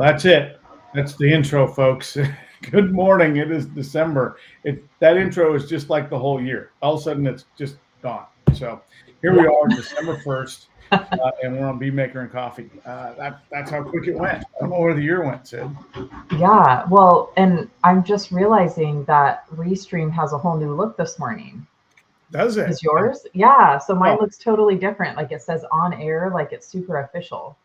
That's it. That's the intro, folks. Good morning. It is December. That intro is just like the whole year. All of a sudden, it's just gone. So here Yeah. we are, December 1st, and we're on Bead Maker and Coffee. That's how quick it went. I don't know where the year went, Sid. Yeah. Well, and I'm just realizing that Restream has a whole new look this morning. Does it? Is yours? Yeah. So mine Oh, looks totally different. Like it says on air, like it's super official.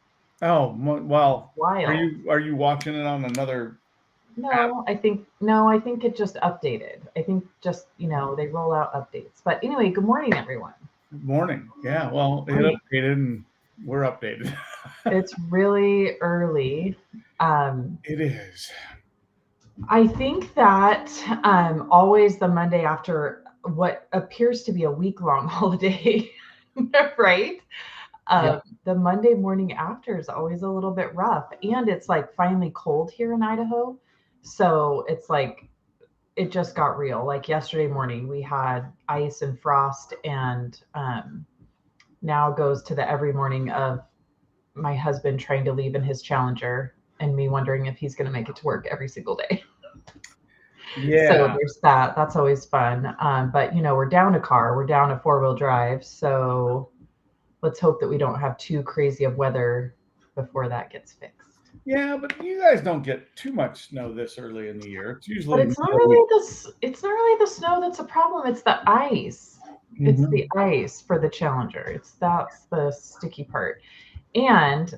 well. Are Wild. you watching it on another app? No, I think it just updated. I think just, they roll out updates. But anyway, good morning, everyone. Good morning. Yeah. Well, it Morning. updated, and we're updated. It's really early. Um, It is. I think that always the Monday after what appears to be a week-long holiday, right? Yeah. The Monday morning after is always a little bit rough. And it's like finally cold here in Idaho. So it's like it just got real. Like yesterday morning, we had ice and frost, and now goes to the every morning of my husband trying to leave in his Challenger and me wondering if he's going to make it to work every single day. So Yeah. there's that. That's always fun. But we're down a car. We're down a four-wheel drive. So let's hope that we don't have too crazy of weather before that gets fixed. Yeah, but you guys don't get too much snow this early in the year. It's But usually it's not middle week. really this. It's not really the snow that's a problem. It's the ice. It's Hmm. the ice for the Challenger. That's the sticky part. And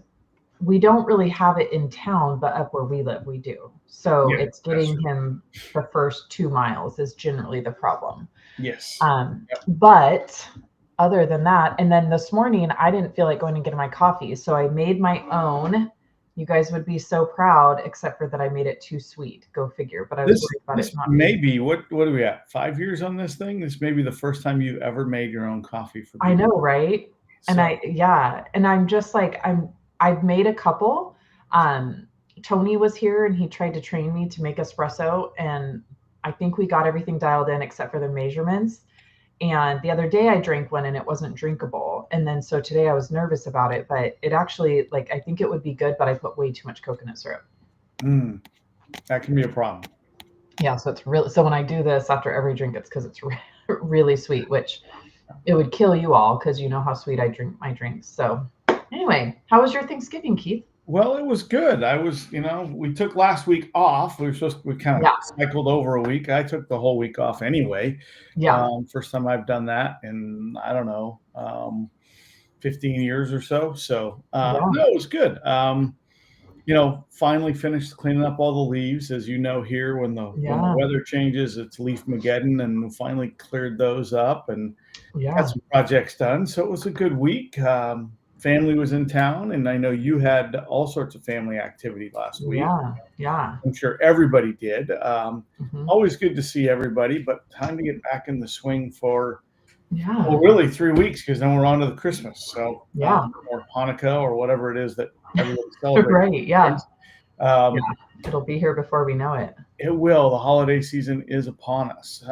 we don't really have it in town, but up where we live, we do. So Yeah, it's that's getting true. him the first 2 miles is generally the problem. Yes. Yep. But other than that, and then this morning, I didn't feel like going and getting my coffee. So I made my own. You guys would be so proud, except for that I made it too sweet. Go figure. But I was This worried about it this not may being. be what do we at? 5 years on this thing? This may be the first time you've ever made your own coffee for I Bead. know, right? And So I'm just like, I've made a couple. Um, Tony was here and he tried to train me to make espresso, and I think we got everything dialed in except for the measurements. And the other day I drank one and it wasn't drinkable. And then so today I was nervous about it, but it actually, like, I think it would be good, but I put way too much coconut syrup. mm, that can be a problem. Yeah, so it's really, so when I do this after every drink, it's because it's really sweet, which it would kill you all because you know how sweet I drink my drinks. So anyway, how was your Thanksgiving, Keith? Well, it was good. We took last week off. We kind of Yeah, cycled over a week. I took the whole week off anyway. yeah, First time I've done that in, I don't know, 15 years or so. So, yeah, no, it was good. Finally finished cleaning up all the leaves. As you know, here when the yeah, weather changes, it's leaf mageddon, and we finally cleared those up and got yeah, some projects done. So it was a good week. Family was in town, and I know you had all sorts of family activity last week. yeah, yeah. I'm sure everybody did. Hmm. Always good to see everybody, but time to get back in the swing for, Yeah, well, really 3 weeks, because then we're on to the Christmas. So, yeah, or Hanukkah, or whatever it is that everybody celebrates. right. Yeah, yeah. Um, It'll be here before we know it. it will. The holiday season is upon us.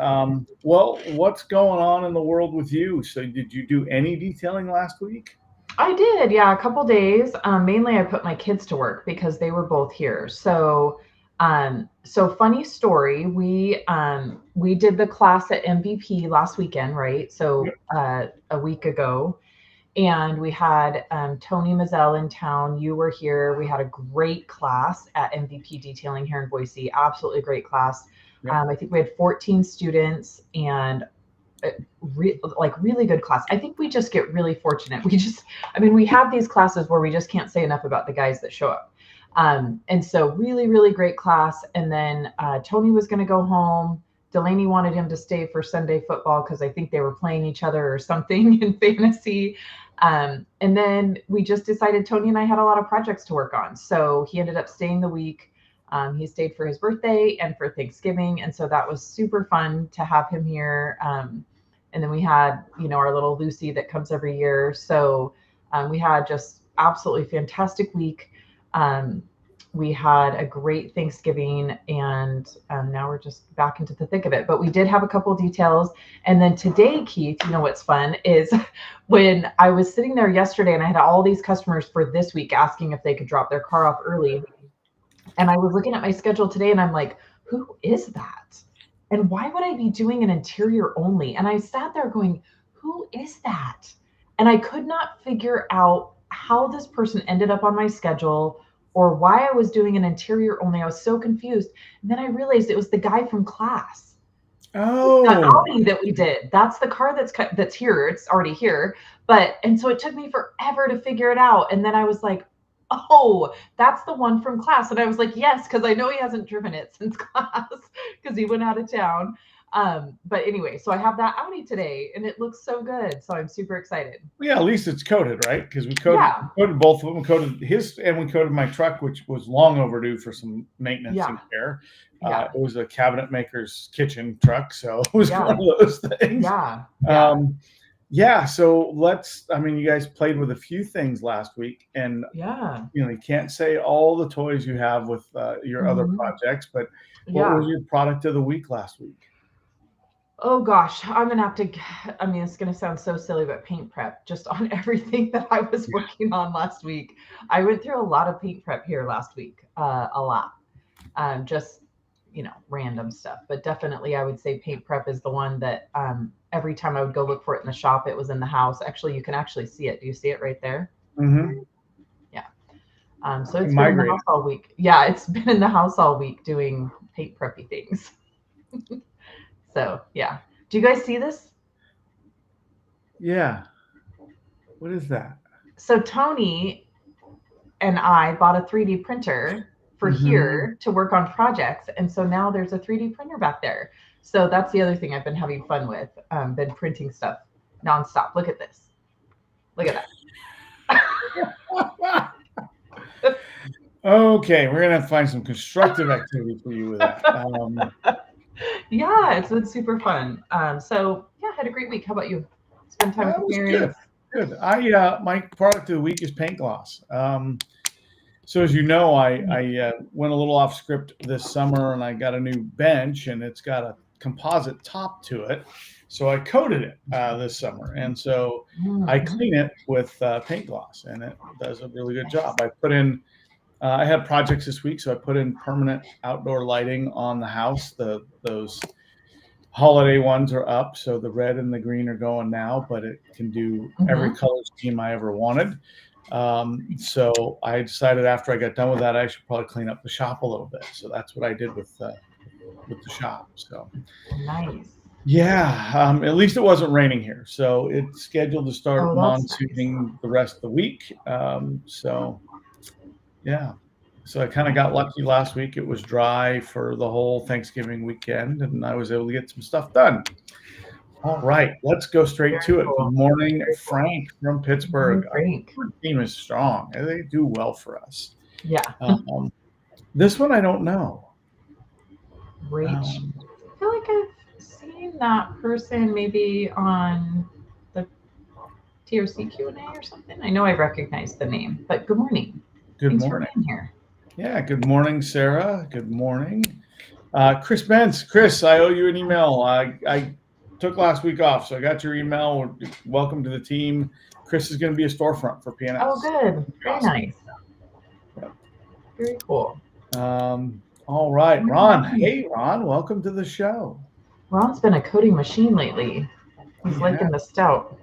Well, what's going on in the world with you? So, did you do any detailing last week? I did, yeah, a couple days. Mainly, I put my kids to work because they were both here. So funny story. We did the class at MVP last weekend, right? Yep. So a week ago, and we had Tony Mazzell in town. You were here. We had a great class at MVP Detailing here in Boise. Absolutely great class. Yep. I think we had 14 students, and really good class. I think we just get really fortunate. We have these classes where we just can't say enough about the guys that show up. And so really, really great class. And then Tony was going to go home. Delaney wanted him to stay for Sunday football because I think they were playing each other or something in fantasy. And then we just decided Tony and I had a lot of projects to work on. So he ended up staying the week. He stayed for his birthday and for Thanksgiving. And so that was super fun to have him here. And then we had, our little Lucy that comes every year. So we had just absolutely fantastic week. We had a great Thanksgiving, and now we're just back into the thick of it. But we did have a couple of details. And then today, Keith, what's fun is when I was sitting there yesterday and I had all these customers for this week asking if they could drop their car off early. And I was looking at my schedule today and I'm like, who is that? And why would I be doing an interior only? And I sat there going, who is that? And I could not figure out how this person ended up on my schedule or why I was doing an interior only. I was so confused. And then I realized it was the guy from class. The Oh, Audi that we did. That's the car that's here. It's already here. And so it took me forever to figure it out. And then I was like, oh, that's the one from class. And I was like, yes, because I know he hasn't driven it since class because he went out of town. But anyway, so I have that Audi today and it looks so good. So I'm super excited. yeah, at least it's coated, right? Because we Yeah. coated both of them. We coated his and we coated my truck, which was long overdue for some maintenance and care. Yeah. It was a cabinet maker's kitchen truck, so it was Yeah. one of those things. Yeah. Yeah. So you guys played with a few things last week, and you can't say all the toys you have with your other projects, but what was your product of the week last week? Oh gosh, I'm gonna have to. It's gonna sound so silly, but paint prep just on everything that I was working on last week. I went through a lot of paint prep here last week, a lot. Just random stuff, but definitely I would say paint prep is the one that every time I would go look for it in the shop, it was in the house. Actually, you can actually see it. Do you see it right there? Mm-hmm. Yeah. So it's been in the house all week. Yeah, it's been in the house all week doing paint preppy things. So yeah. Do you guys see this? Yeah. What is that? So Tony and I bought a 3D printer for here to work on projects. And so now there's a 3D printer back there. So that's the other thing I've been having fun with. Been printing stuff nonstop. Look at this. Look at that. Okay, we're gonna have to find some constructive activity for you with that. Yeah, it's been super fun. So yeah, had a great week. How about you? Spend time with your parents? Good. My product of the week is paint gloss. So as you know, I went a little off script this summer, and I got a new bench, and it's got a composite top to it. So I coated it this summer, and so I clean it with paint gloss, and it does a really good job. I put in. I had projects this week, so I put in permanent outdoor lighting on the house. Those holiday ones are up, so the red and the green are going now, but it can do every color scheme I ever wanted. So I decided after I got done with that, I should probably clean up the shop a little bit. So that's what I did with the shop. So nice. Yeah, at least it wasn't raining here, so it's scheduled to start monsooning the rest of the week. Yeah. So I kind of got lucky last week. It was dry for the whole Thanksgiving weekend, and I was able to get some stuff done. All right, let's go straight to it. Good morning, Frank from Pittsburgh. Frank. Our team is strong. They do well for us. Yeah. This one I don't know. Rach. I feel like I've seen that person maybe on the TRC Q&A or something. I know I recognize the name, but good morning. Thanks morning. For being here. Yeah, good morning, Sarah. Good morning. Chris Bentz. Chris, I owe you an email. I took last week off, so I got your email. Welcome to the team. Chris is going to be a storefront for PNS. Oh, good. Very nice. Yep. Very cool. All right, Ron. Hey, Ron. Welcome to the show. Ron's been a coding machine lately. He's liking the stout.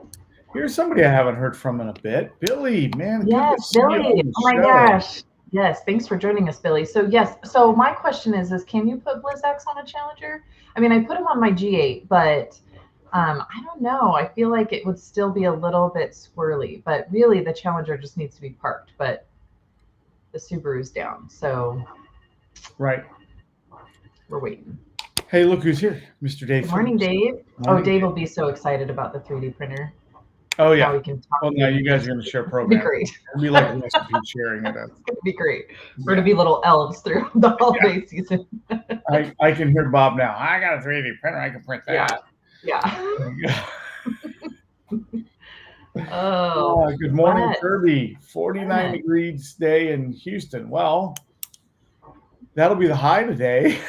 Here's somebody I haven't heard from in a bit. Billy, man. Yes, Billy. Oh my gosh. Yes, thanks for joining us, Billy. So yes, so my question is can you put BlizzX on a Challenger? I mean, I put him on my G8, but I don't know. I feel like it would still be a little bit squirrely, but really the Challenger just needs to be parked, but the Subaru's down. So right. We're waiting. Hey, look who's here. Mr. Dave. Good morning, Dave. Dave will be so excited about the 3D printer. Oh, yeah. We can talk now you guys are going to share programs. It'll be great. It'll be like recipe sharing it. It's going to be great. We're going to be little elves through the holiday season. I can hear Bob now. I got a 3D printer. I can print that. Yeah. Good morning, Kirby. 49 degrees day in Houston. Well, that'll be the high today.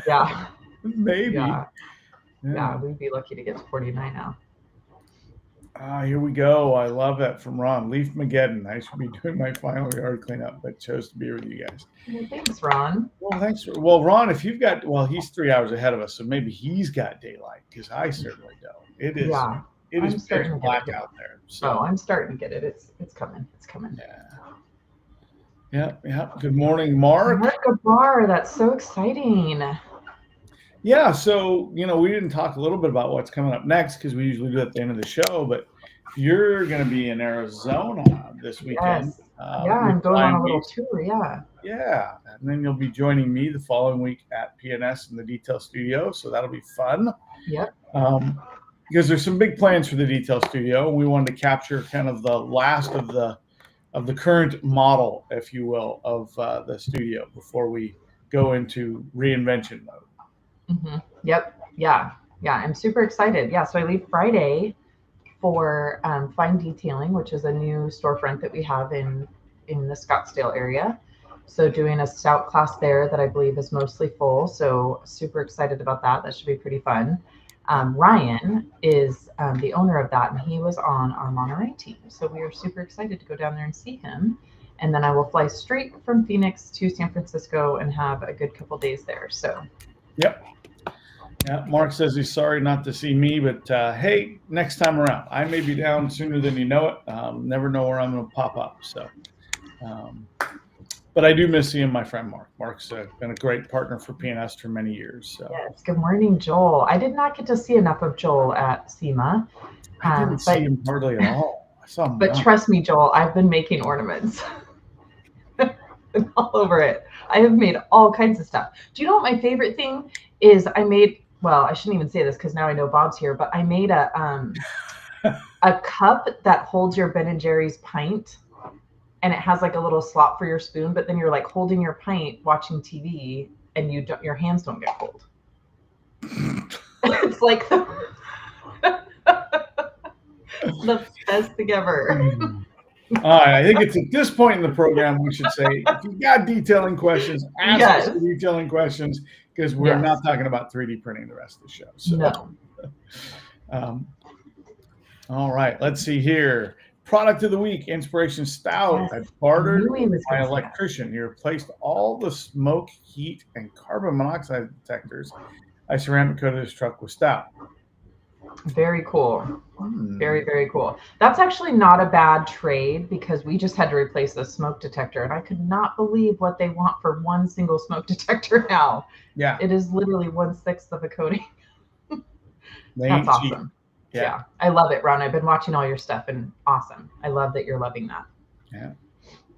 Yeah. Maybe. Yeah, we'd be lucky to get to 49 now. Here we go. I love that from Ron. Leaf Mageddon. I should be doing my final yard cleanup, but chose to be with you guys. Well, thanks, Ron. Well, thanks. Well, Ron, if you've got, he's 3 hours ahead of us, so maybe he's got daylight because I certainly don't. It is. Yeah, It is pitch starting to black get it. out there. So I'm starting to get it. It's coming. It's coming. Yeah. Good morning, Mark. Mark Gabar, that's so exciting. Yeah, so we didn't talk a little bit about what's coming up next because we usually do it at the end of the show, but you're going to be in Arizona this weekend. Yes. I'm going on a little tour. Yeah, and then you'll be joining me the following week at PNS in the Detail Studio, so that'll be fun. Yep. Because there's some big plans for the Detail Studio. We wanted to capture kind of the last of the current model, if you will, of the studio before we go into reinvention mode. Mm-hmm. Yep. Yeah. I'm super excited. Yeah. So I leave Friday for Fine Detailing, which is a new storefront that we have in the Scottsdale area. So doing a stout class there that I believe is mostly full. So super excited about that. That should be pretty fun. Ryan is the owner of that, and he was on our Monterey team. So we are super excited to go down there and see him. And then I will fly straight from Phoenix to San Francisco and have a good couple days there. So. Yep. Yeah, Mark says he's sorry not to see me, but hey, next time around, I may be down sooner than you know it. Never know where I'm going to pop up. So, but I do miss seeing my friend Mark. Mark's been a great partner for PNS for many years. So. Yes. Good morning, Joel. I did not get to see enough of Joel at SEMA. I didn't see him hardly at all. I saw him. But trust me, Joel, I've been making ornaments all over it. I have made all kinds of stuff. Do you know what my favorite thing is? I made. Well, I shouldn't even say this because now I know Bob's here, but I made a cup that holds your Ben & Jerry's pint, and it has like a little slot for your spoon, but then you're like holding your pint watching TV and your hands don't get cold. It's like the best thing ever. All right, I think it's at this point in the program we should say, if you've got detailing questions, ask us detailing questions, because we're not talking about 3D printing the rest of the show. So, no. All right, let's see here. Product of the week, Inspiration Stout. I bartered my electrician. He replaced all the smoke, heat, and carbon monoxide detectors I ceramic coated his truck with Stout. Very cool. Very, very cool. That's actually not a bad trade because we just had to replace the smoke detector, and I could not believe what they want for one single smoke detector now. Yeah. It is literally 1/6 of a coating. That's awesome. Yeah. I love it, Ron. I've been watching all your stuff, and awesome. I love that you're loving that. Yeah.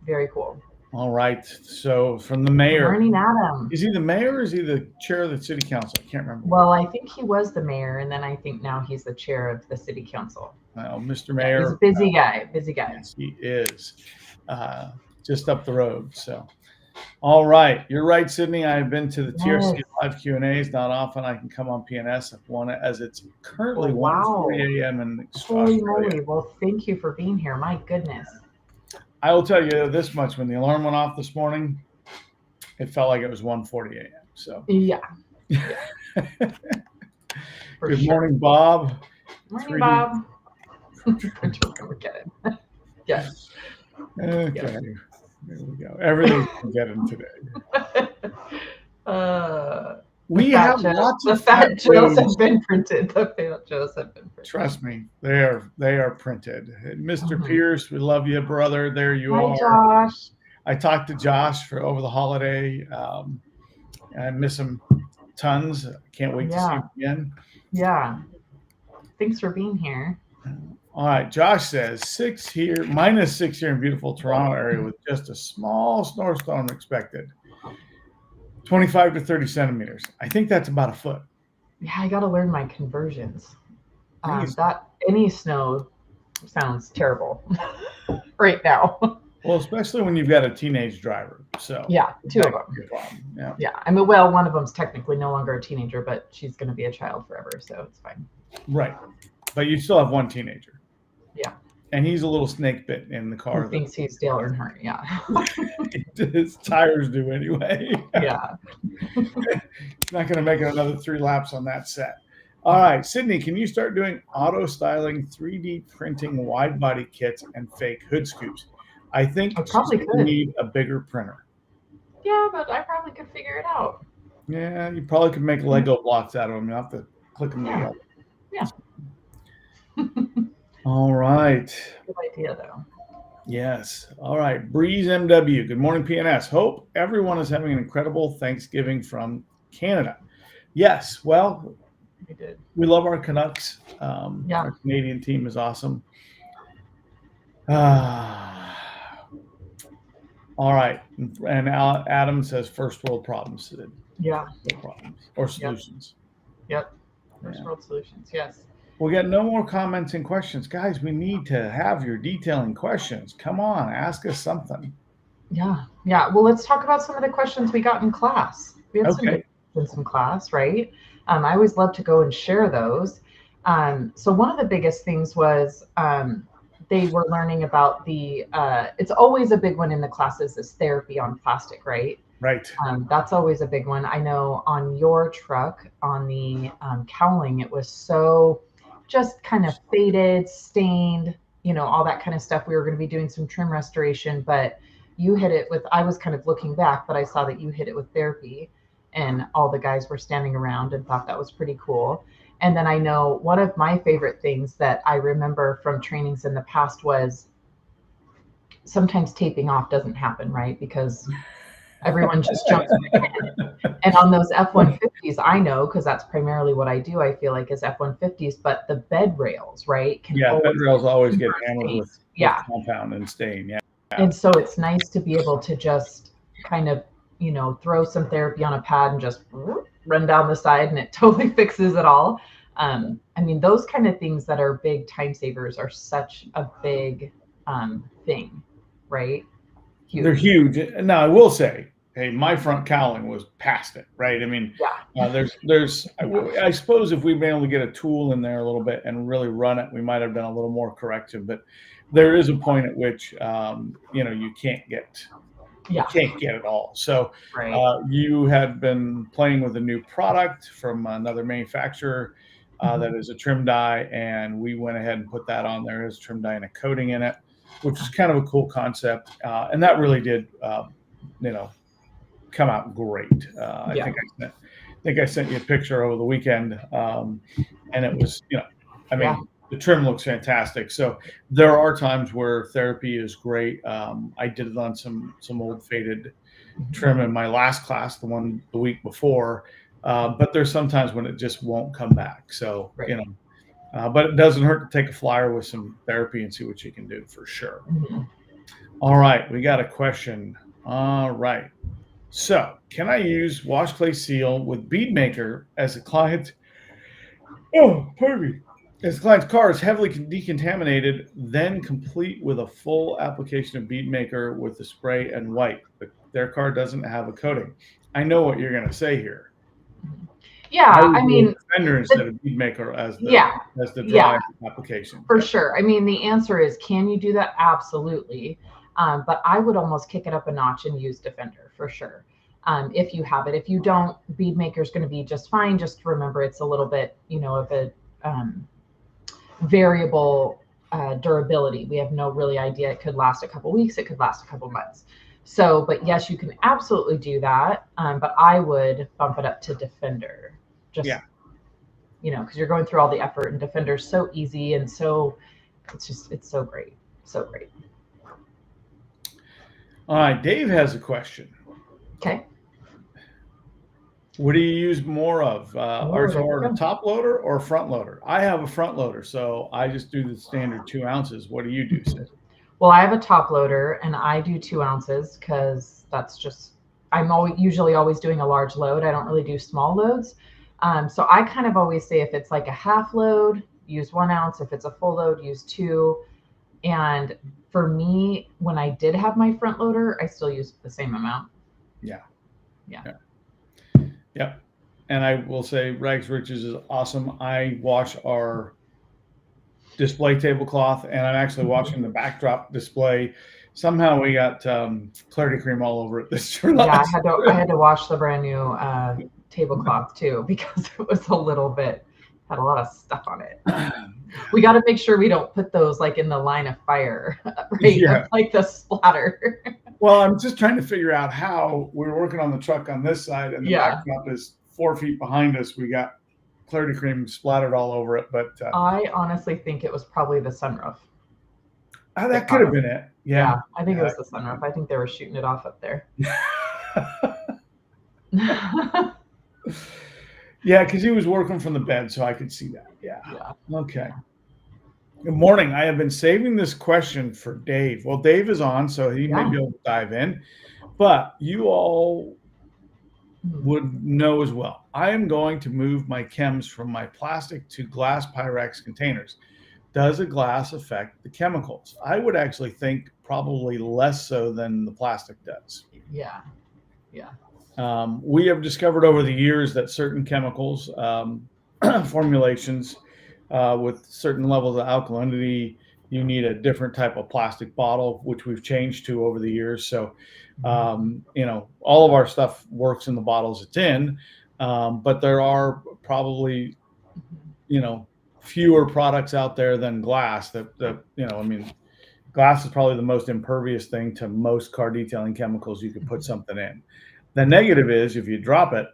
Very cool. All right. So from the mayor. Good morning, Adam. Is he the mayor or is he the chair of the city council? I can't remember. Well, I think he was the mayor, and then I think now he's the chair of the city council. Well, Mr. Mayor. He's a busy guy. Busy guy. Yes, he is. Just up the road. So, all right. You're right, Sydney. I've been to the TRC live Q&As. Not often I can come on PNS. I've won it as it's currently 1:40 a.m. in Holy moly. Well, thank you for being here. My goodness. I will tell you this much: when the alarm went off this morning, it felt like it was 1:40 a.m. So yeah. Good morning, Bob. Morning, Bob. We're getting. Yes. Okay. Yeah. There we go. Everything's getting today. We have lots of fat Joes have been printed. The fat Joes have been printed. Trust me, they are printed. Mr. Pierce, we love you, brother. There you are. Hi, Josh. I talked to Josh over the holiday. I miss him tons. Can't wait to see him again. Yeah. Thanks for being here. All right. Josh says -6 here in beautiful Toronto area with just a small snowstorm expected. 25 to 30 centimeters. I think that's about a foot. Yeah, I got to learn my conversions. That any snow sounds terrible right now. Well, especially when you've got a teenage driver. So yeah, two of them. Yeah. I mean, well, one of them's technically no longer a teenager, but she's going to be a child forever, so it's fine. Right, but you still have one teenager. Yeah. And he's a little snake bit in the car. He thinks he's Dale Earnhardt, yeah. His tires do anyway. Yeah. He's not going to make it another 3 laps on that set. All right, Sydney, can you start doing auto styling, 3D printing wide body kits and fake hood scoops? I think I probably you could. need a bigger printer. Yeah, but I probably could figure it out. Yeah, you probably could make Lego blocks out of them. You have to click them Yeah. together. Yeah. All right. Good idea, though. Yes. All right. Breeze MW. Good morning, PNS. Hope everyone is having an incredible Thanksgiving from Canada. Yes. Well, We did. we love our Canucks. Yeah. Our Canadian team is awesome. All right. And Adam says first world problems. Sid. Yeah. First world problems or solutions. Yep. First world solutions. Yes. We got no more comments and questions. Guys, we need to have your detailing questions. Come on, ask us something. Yeah. Yeah. Well, let's talk about some of the questions we got in class. We had some Okay. good questions in class, right? I always love to go and share those. So one of the biggest things was they were learning about the, it's always a big one in the classes is therapy on plastic, right? Right. That's always a big one. I know on your truck, on the cowling, it was so just kind of faded, stained, you know, all that kind of stuff. We were going to be doing some trim restoration, but you hit it with, I was kind of looking back, but I saw that you hit it with therapy and all the guys were standing around and thought that was pretty cool. And then I know one of my favorite things that I remember from trainings in the past was sometimes taping off doesn't happen, right? Because everyone just jumps right in. And on those F-150s, I know, because that's primarily what I do, I feel like, is F-150s, but the bed rails, right, can bed rails always get super hammered stained. with Yeah. compound and stain. Yeah. And so it's nice to be able to just kind of, you know, throw some therapy on a pad and just run down the side and it totally fixes it all. I mean, those kind of things that are big time savers are such a big thing, right? Huge. They're huge. Now, I will say, hey, my front cowling was past it, right? I mean, Yeah. I suppose if we'd been able to get a tool in there a little bit and really run it, we might have done a little more correction. But there is a point at which, you know, you can't get it all. So Right. you had been playing with a new product from another manufacturer that is a trim die, and we went ahead and put that on there as trim die and a coating in it, which is kind of a cool concept. And that really did, you know, come out great. I think I sent you a picture over the weekend, and it was, you know, I mean, the trim looks fantastic. So there are times where therapy is great. I did it on some old faded trim in my last class, the week before. But there's sometimes when it just won't come back. So, you know, but it doesn't hurt to take a flyer with some therapy and see what you can do for sure. All right. We got a question. All right. So can I use wash clay seal with Bead Maker as a client? Oh, pardon me. As the client's car is heavily decontaminated, then complete with a full application of Bead Maker with the spray and wipe, but their car doesn't have a coating. I know what you're going to say here. Yeah, I mean, Defender instead of Bead Maker as the dry application. For sure. I mean, the answer is, can you do that? Absolutely. But I would almost kick it up a notch and use Defender for sure. If you have it. If you don't, Bead Maker is going to be just fine. Just remember, it's a little bit, you know, of a variable durability. We have no really idea. It could last a couple weeks. It could last a couple months. So, but yes, you can absolutely do that. But I would bump it up to Defender. Just, you know, because you're going through all the effort, and Defender's so easy and so it's so great. So great. All right, Dave has a question. Okay. What do you use more of, RTR top loader or front loader? I have a front loader, so I just do the standard 2 ounces. What do you do, Sid? Well, I have a top loader and I do 2 ounces because that's just, I'm usually always doing a large load. I don't really do small loads. So I kind of always say if it's like a half load, use 1 ounce. If it's a full load, use 2. And for me, when I did have my front loader, I still use the same amount. Yeah. Yep. And I will say Rags Riches is awesome. I wash our display tablecloth, and I'm actually washing the backdrop display. Somehow we got clarity cream all over it this year. Yeah, I had to wash the brand new tablecloth too because it was a little bit had a lot of stuff on it. We got to make sure we don't put those like in the line of fire, right? Yeah. Like the splatter. Well, I'm just trying to figure out how we're working on the truck on this side, and the backdrop is 4 feet behind us. We got Clarity Cream splattered all over it, but I honestly think it was probably the sunroof. that could have been it. Yeah, I think it was the sunroof. I think they were shooting it off up there. Yeah, because he was working from the bed, so I could see that. Yeah. Okay. Good morning. I have been saving this question for Dave. Well, Dave is on, so he may be able to dive in, but you all would know as well. I am going to move my chems from my plastic to glass Pyrex containers. Does a glass affect the chemicals? I would actually think probably less so than the plastic does. Yeah. We have discovered over the years that certain chemicals, formulations with certain levels of alkalinity, you need a different type of plastic bottle, which we've changed to over the years. So, all of our stuff works in the bottles it's in, but there are probably, fewer products out there than glass glass is probably the most impervious thing to most car detailing chemicals you could put something in. The negative is if you drop it,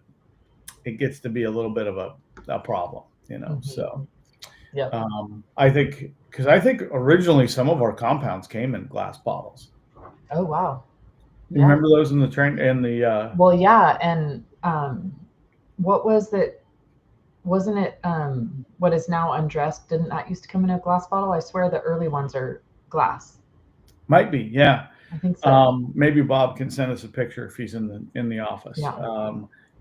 it gets to be a little bit of a problem, so. Yeah. I think originally some of our compounds came in glass bottles. Oh, wow. You remember those in the train and the well, yeah, and what was it? Wasn't it what is now Undressed? Didn't that used to come in a glass bottle? I swear the early ones are glass. Might be, yeah. I think so. Maybe Bob can send us a picture if he's in the office.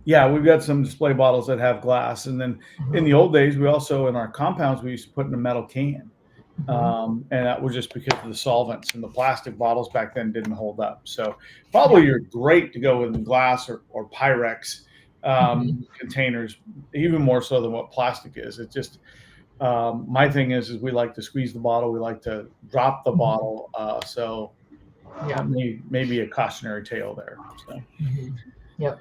Yeah. We've got some display bottles that have glass, and then in the old days, we also in our compounds we used to put in a metal can, and that was just because of the solvents, and the plastic bottles back then didn't hold up. So probably you're great to go with glass or Pyrex containers, even more so than what plastic is. It's just my thing is we like to squeeze the bottle, we like to drop the bottle, so maybe a cautionary tale there. So. Yep.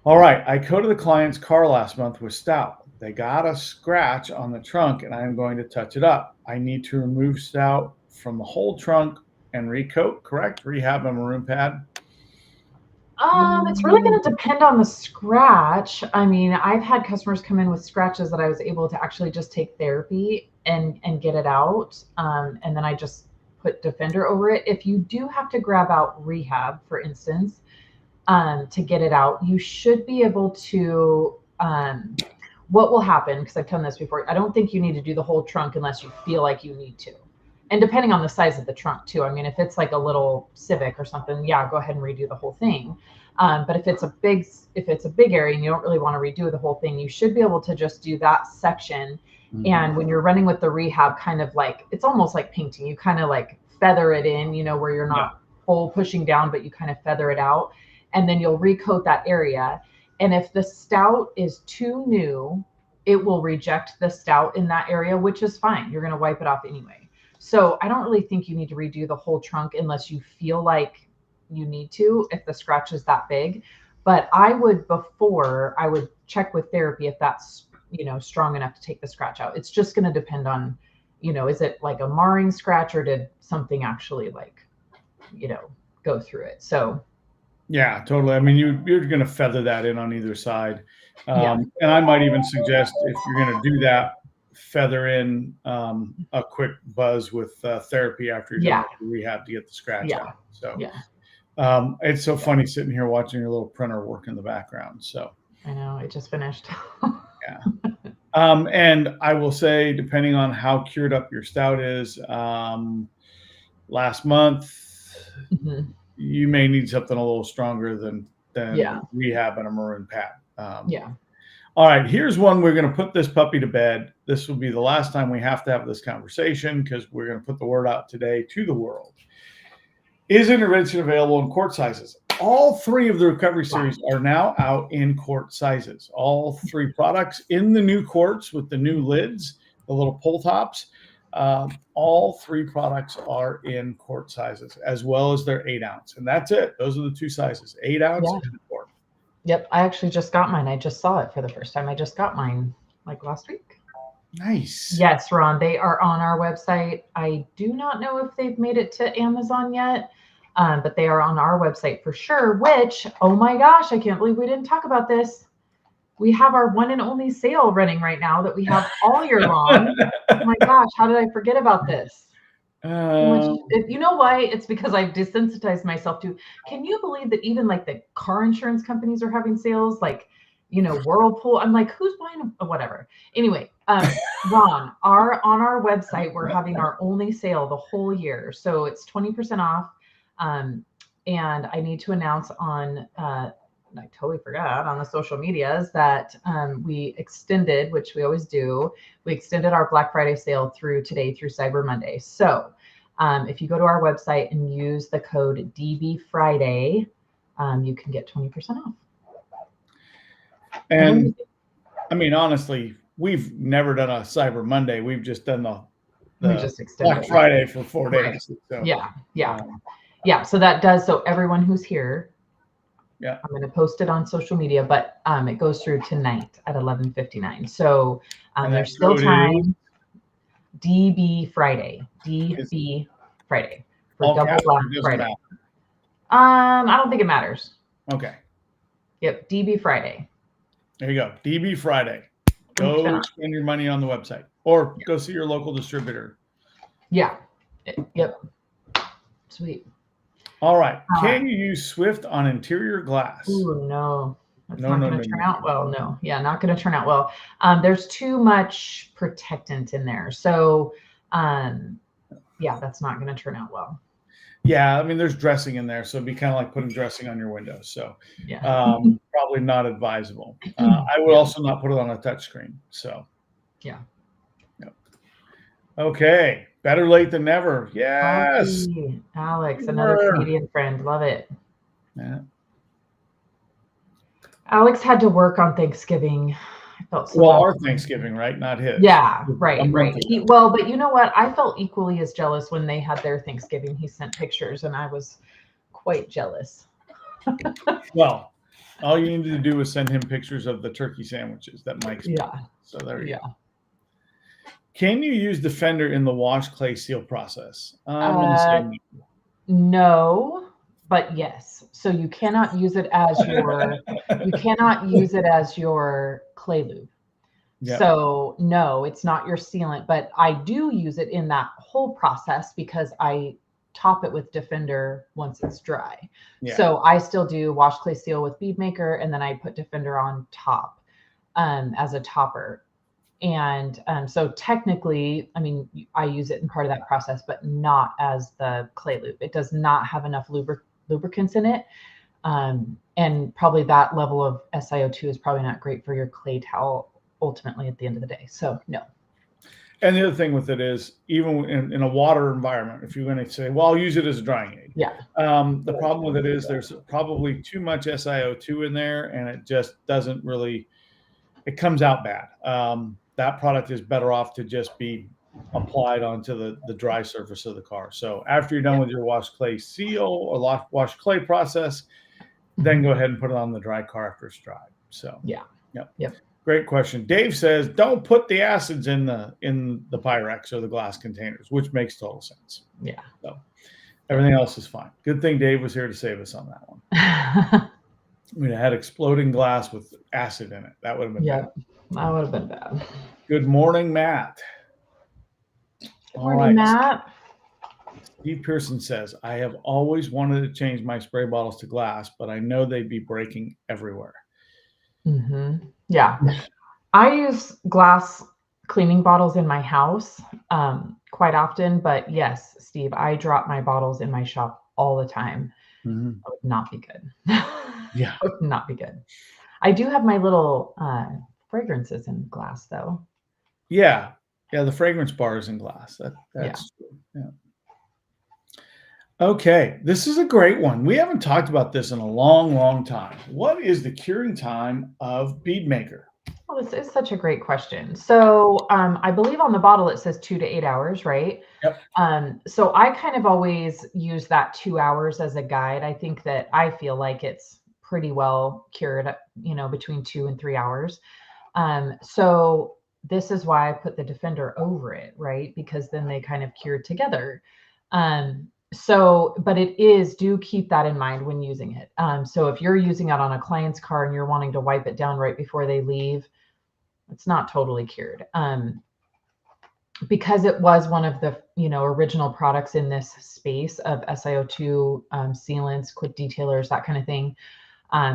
All right. I coated the client's car last month with stout. They got a scratch on the trunk, and I am going to touch it up. I need to remove stout from the whole trunk and recoat, correct? Rehab a maroon pad? It's really going to depend on the scratch. I mean, I've had customers come in with scratches that I was able to actually just take therapy and get it out. And then I just put Defender over it. If you do have to grab out rehab, for instance, to get it out, you should be able to, what will happen, because I've done this before, I don't think you need to do the whole trunk unless you feel like you need to. And depending on the size of the trunk too. I mean, if it's like a little Civic or something, go ahead and redo the whole thing. But if it's a big area and you don't really want to redo the whole thing, you should be able to just do that section. And when you're running with the rehab, kind of like, it's almost like painting. You kind of like feather it in, where you're not full pushing down, but you kind of feather it out. And then you'll recoat that area. And if the stout is too new, it will reject the stout in that area, which is fine. You're going to wipe it off anyway. So I don't really think you need to redo the whole trunk unless you feel like you need to, if the scratch is that big. But I would check with therapy if that's, strong enough to take the scratch out. It's just going to depend on, is it like a marring scratch, or did something actually go through it? So. Yeah, totally. I mean, you're going to feather that in on either side. And I might even suggest, if you're going to do that, feather in a quick buzz with therapy after you're done with rehab to get the scratch out. So it's so funny sitting here watching your little printer work in the background. So I know, it just finished. And I will say, depending on how cured up your stout is, last month, you may need something a little stronger than rehab and a maroon pad. All right, here's one. We're going to put this puppy to bed. This will be the last time we have to have this conversation, because we're going to put the word out today to the world. Is intervention available in quart sizes? All 3 of the recovery series are now out in quart sizes. All 3 products in the new quarts with the new lids, the little pull tops. All 3 products are in quart sizes, as well as their 8 ounce. And that's it. Those are the 2 sizes, 8 ounce and a quart. Yep. I actually just got mine. I just saw it for the first time. I just got mine like last week. Nice. Yes, Ron, they are on our website. I do not know if they've made it to Amazon yet, but they are on our website for sure, which, oh my gosh, I can't believe we didn't talk about this. We have our one and only sale running right now that we have all year long. Oh my gosh, how did I forget about this? Too much. You know why? It's because I've desensitized myself to. Can you believe that even like the car insurance companies are having sales? Like, Whirlpool. I'm like, who's buying whatever? Anyway, Ron, on our website, we're having our only sale the whole year, so it's 20% off. And I need to announce on. I totally forgot on the social medias that we extended, which we always do. We extended our Black Friday sale through today through Cyber Monday. So if you go to our website and use the code DB Friday, you can get 20% off. And I mean, honestly, we've never done a Cyber Monday. We've just done the just extended Black Friday for 4 days. So, yeah. So that does. So everyone who's here, I'm going to post it on social media, but it goes through tonight at 11:59. So there's still time. DB Friday. DB Friday for double Black Friday. I don't think it matters. Okay. Yep. DB Friday. There you go. DB Friday. Go spend your money on the website or go see your local distributor. Yeah. Yep. Sweet. All right. Can you use Swift on interior glass? Ooh, no. That's not going to turn out well. No. Yeah, not going to turn out well. There's too much protectant in there. So, yeah, that's not going to turn out well. Yeah, I mean, there's dressing in there, so it'd be kind of like putting dressing on your windows. So, probably not advisable. I would also not put it on a touchscreen. So, yeah. Okay. Better late than never. Yes. Alex, another Canadian friend. Love it. Yeah. Alex had to work on Thanksgiving. I felt so our Thanksgiving, right? Not his. Yeah, right. But you know what? I felt equally as jealous when they had their Thanksgiving. He sent pictures, and I was quite jealous. Well, all you needed to do was send him pictures of the turkey sandwiches that Mike's made. Yeah. So there you go. Can you use Defender in the wash clay seal process? I'm going to say no, but yes. So you cannot use it as your clay lube. Yep. So no, it's not your sealant, but I do use it in that whole process because I top it with Defender once it's dry. Yeah. So I still do wash clay seal with Bead Maker, and then I put Defender on top as a topper. And so technically, I mean, I use it in part of that process, but not as the clay lube. It does not have enough lubricants in it. And probably that level of SiO2 is probably not great for your clay towel ultimately at the end of the day. So no. And the other thing with it is, even in a water environment, if you're going to say, well, I'll use it as a drying aid. Yeah. The problem with it is there's probably too much SiO2 in there, and it just doesn't really, it comes out bad. That product is better off to just be applied onto the dry surface of the car. So after you're done with your wash clay seal or wash clay process, then go ahead and put it on the dry car after it's dry. So yep. Great question. Dave says, don't put the acids in the Pyrex or the glass containers, which makes total sense. Yeah. So everything else is fine. Good thing Dave was here to save us on that one. We'd have had exploding glass with acid in it. That would have been bad. That would have been bad. Good morning, Matt. Good morning, Matt. Steve Pearson says, I have always wanted to change my spray bottles to glass, but I know they'd be breaking everywhere. Mm-hmm. Yeah. I use glass cleaning bottles in my house quite often, but yes, Steve, I drop my bottles in my shop all the time. Mm-hmm. That would not be good. Yeah. That would not be good. I do have my little fragrances in glass, though. Yeah. The fragrance bar is in glass. That's true. Yeah. Okay, this is a great one. We haven't talked about this in a long, long time. What is the curing time of Bead Maker? Well, this is such a great question. So I believe on the bottle it says 2 to 8 hours, right? Yep. So I kind of always use that 2 hours as a guide. I think that I feel like it's pretty well cured, between 2 and 3 hours. So this is why I put the Defender over it, right? Because then they kind of cure together. So, but do keep that in mind when using it. So if you're using it on a client's car and you're wanting to wipe it down right before they leave, it's not totally cured. Because it was one of the, original products in this space of SiO2 sealants, quick detailers, that kind of thing.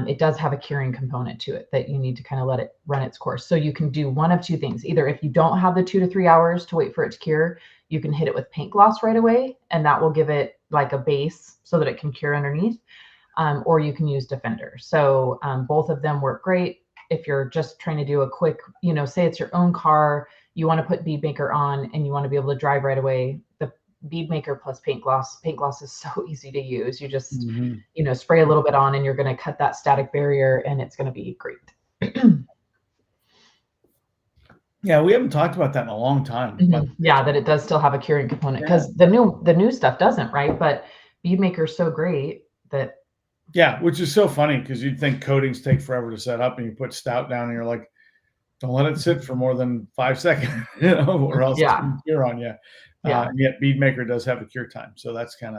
It does have a curing component to it that you need to kind of let it run its course. So you can do one of two things. Either if you don't have the 2 to 3 hours to wait for it to cure, you can hit it with paint gloss right away, and that will give it like a base so that it can cure underneath. Or you can use Defender. So both of them work great. If you're just trying to do a quick, say it's your own car, you want to put Bead Maker on and you want to be able to drive right away, the Bead Maker plus paint gloss is so easy to use. You just, spray a little bit on and you're going to cut that static barrier and it's going to be great. Yeah, we haven't talked about that in a long time. But yeah, that it does still have a curing component, because the new stuff doesn't, right? But Bead Maker is so great that. Yeah, which is so funny because you'd think coatings take forever to set up, and you put stout down and you're like, don't let it sit for more than 5 seconds, or else it's going to cure on you. And yet Bead Maker does have a cure time. So that's kind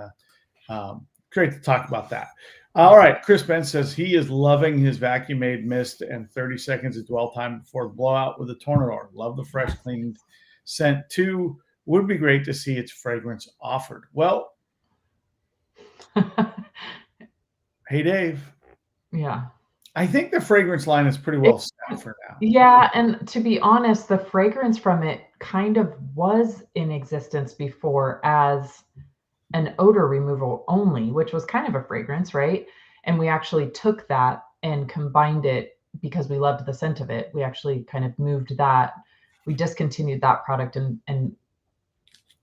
of great to talk about that. All right. Chris Ben says he is loving his vacuum made mist and 30 seconds of dwell time before the blowout with a Tornador. Love the fresh, clean scent too. Would be great to see its fragrance offered. Well, hey, Dave. Yeah. I think the fragrance line is pretty well set for now. Yeah. And to be honest, the fragrance from it kind of was in existence before as an odor removal only, which was kind of a fragrance, right? And we actually took that and combined it because we loved the scent of it. We actually kind of moved that. We discontinued that product and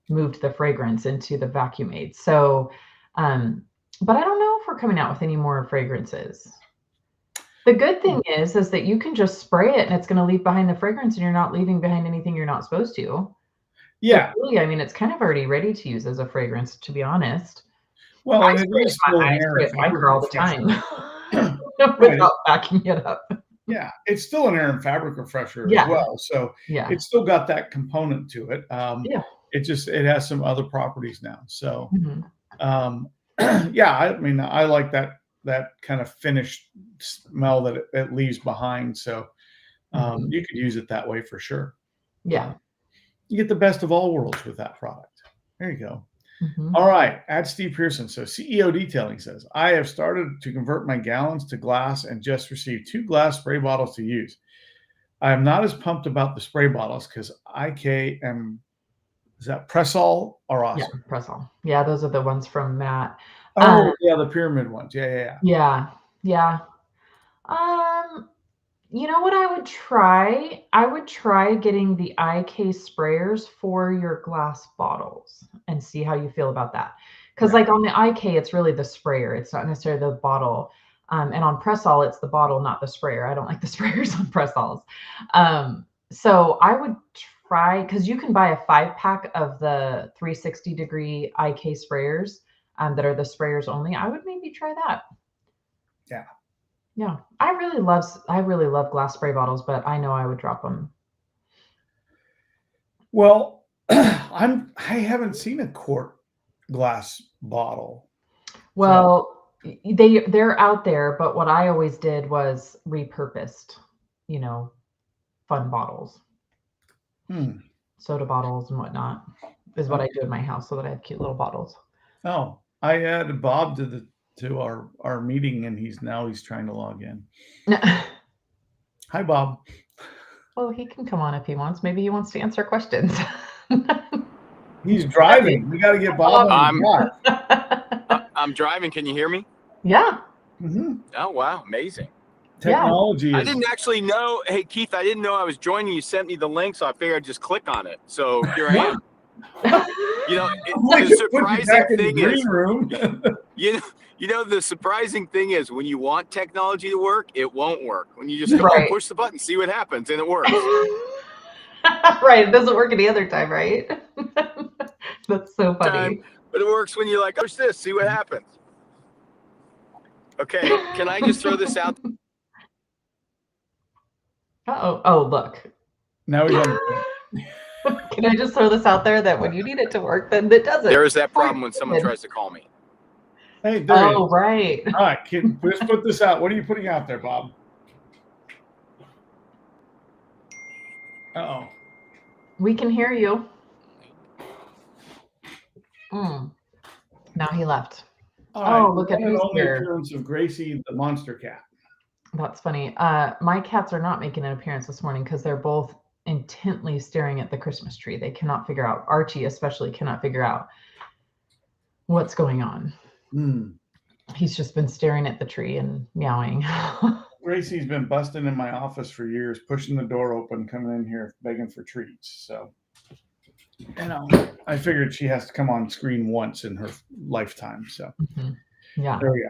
moved the fragrance into the vacuum aid. So, but I don't know if we're coming out with any more fragrances. The good thing is that you can just spray it and it's going to leave behind the fragrance, and you're not leaving behind anything you're not supposed to. Yeah. So really, I mean, it's kind of already ready to use as a fragrance, to be honest. Well, I spray it in my car all the time without backing it up. Yeah, it's still an air and fabric refresher as well. So it's still got that component to it. It has some other properties now. So I mean, I like that kind of finished smell that it leaves behind. So you could use it that way for sure. Yeah. You get the best of all worlds with that product. There you go. All right. Add Steve Pearson. So CEO Detailing says, I have started to convert my gallons to glass and just received 2 glass spray bottles to use. I am not as pumped about the spray bottles because is that Pressol or Awesome? Yeah, Pressol. Yeah, those are the ones from Matt. Oh, the pyramid ones. Yeah. You know what I would try? I would try getting the IK sprayers for your glass bottles and see how you feel about that. Because like on the IK, it's really the sprayer. It's not necessarily the bottle. And on Pressol, it's the bottle, not the sprayer. I don't like the sprayers on Pressols. So I would try, because you can buy a 5-pack of the 360-degree IK sprayers that are the sprayers only. I would maybe try that. Yeah, I really love glass spray bottles, but I know I would drop them. Well, I haven't seen a quart glass bottle. Well, they're out there, but what I always did was repurposed, fun bottles, soda bottles and whatnot is what I do in my house, so that I have cute little bottles. Oh, I added Bob to our meeting, and he's trying to log in. Hi, Bob. Well, he can come on if he wants. Maybe he wants to answer questions. He's driving. We got to get Bob on. I'm driving. Can you hear me? Yeah. Oh, wow. Amazing. Technology. I didn't actually know. Hey, Keith, I didn't know I was joining. You sent me the link, so I figured I'd just click on it. So here I am. The surprising thing is, the surprising thing is when you want technology to work, it won't work. When you just go push the button, see what happens, and it works. Right. It doesn't work any other time, right? That's so funny. But it works when you're like, push this, see what happens. Okay. Can I just throw this out? Oh, look. Now he's on. Can I just throw this out there that when you need it to work, then it doesn't. There is that problem when someone tries to call me. Hey, there he is. Right. All right, let's put this out. What are you putting out there, Bob? Uh-oh. We can hear you. Now he left. All right. Look at who's here. Appearance of Gracie, the monster cat. That's funny. My cats are not making an appearance this morning because they're both intently staring at the Christmas tree. They cannot figure out, Archie especially cannot figure out what's going on. He's just been staring at the tree and meowing. Gracie's been busting in my office for years, pushing the door open, coming in here begging for treats. So, I figured she has to come on screen once in her lifetime. So, yeah, there we go.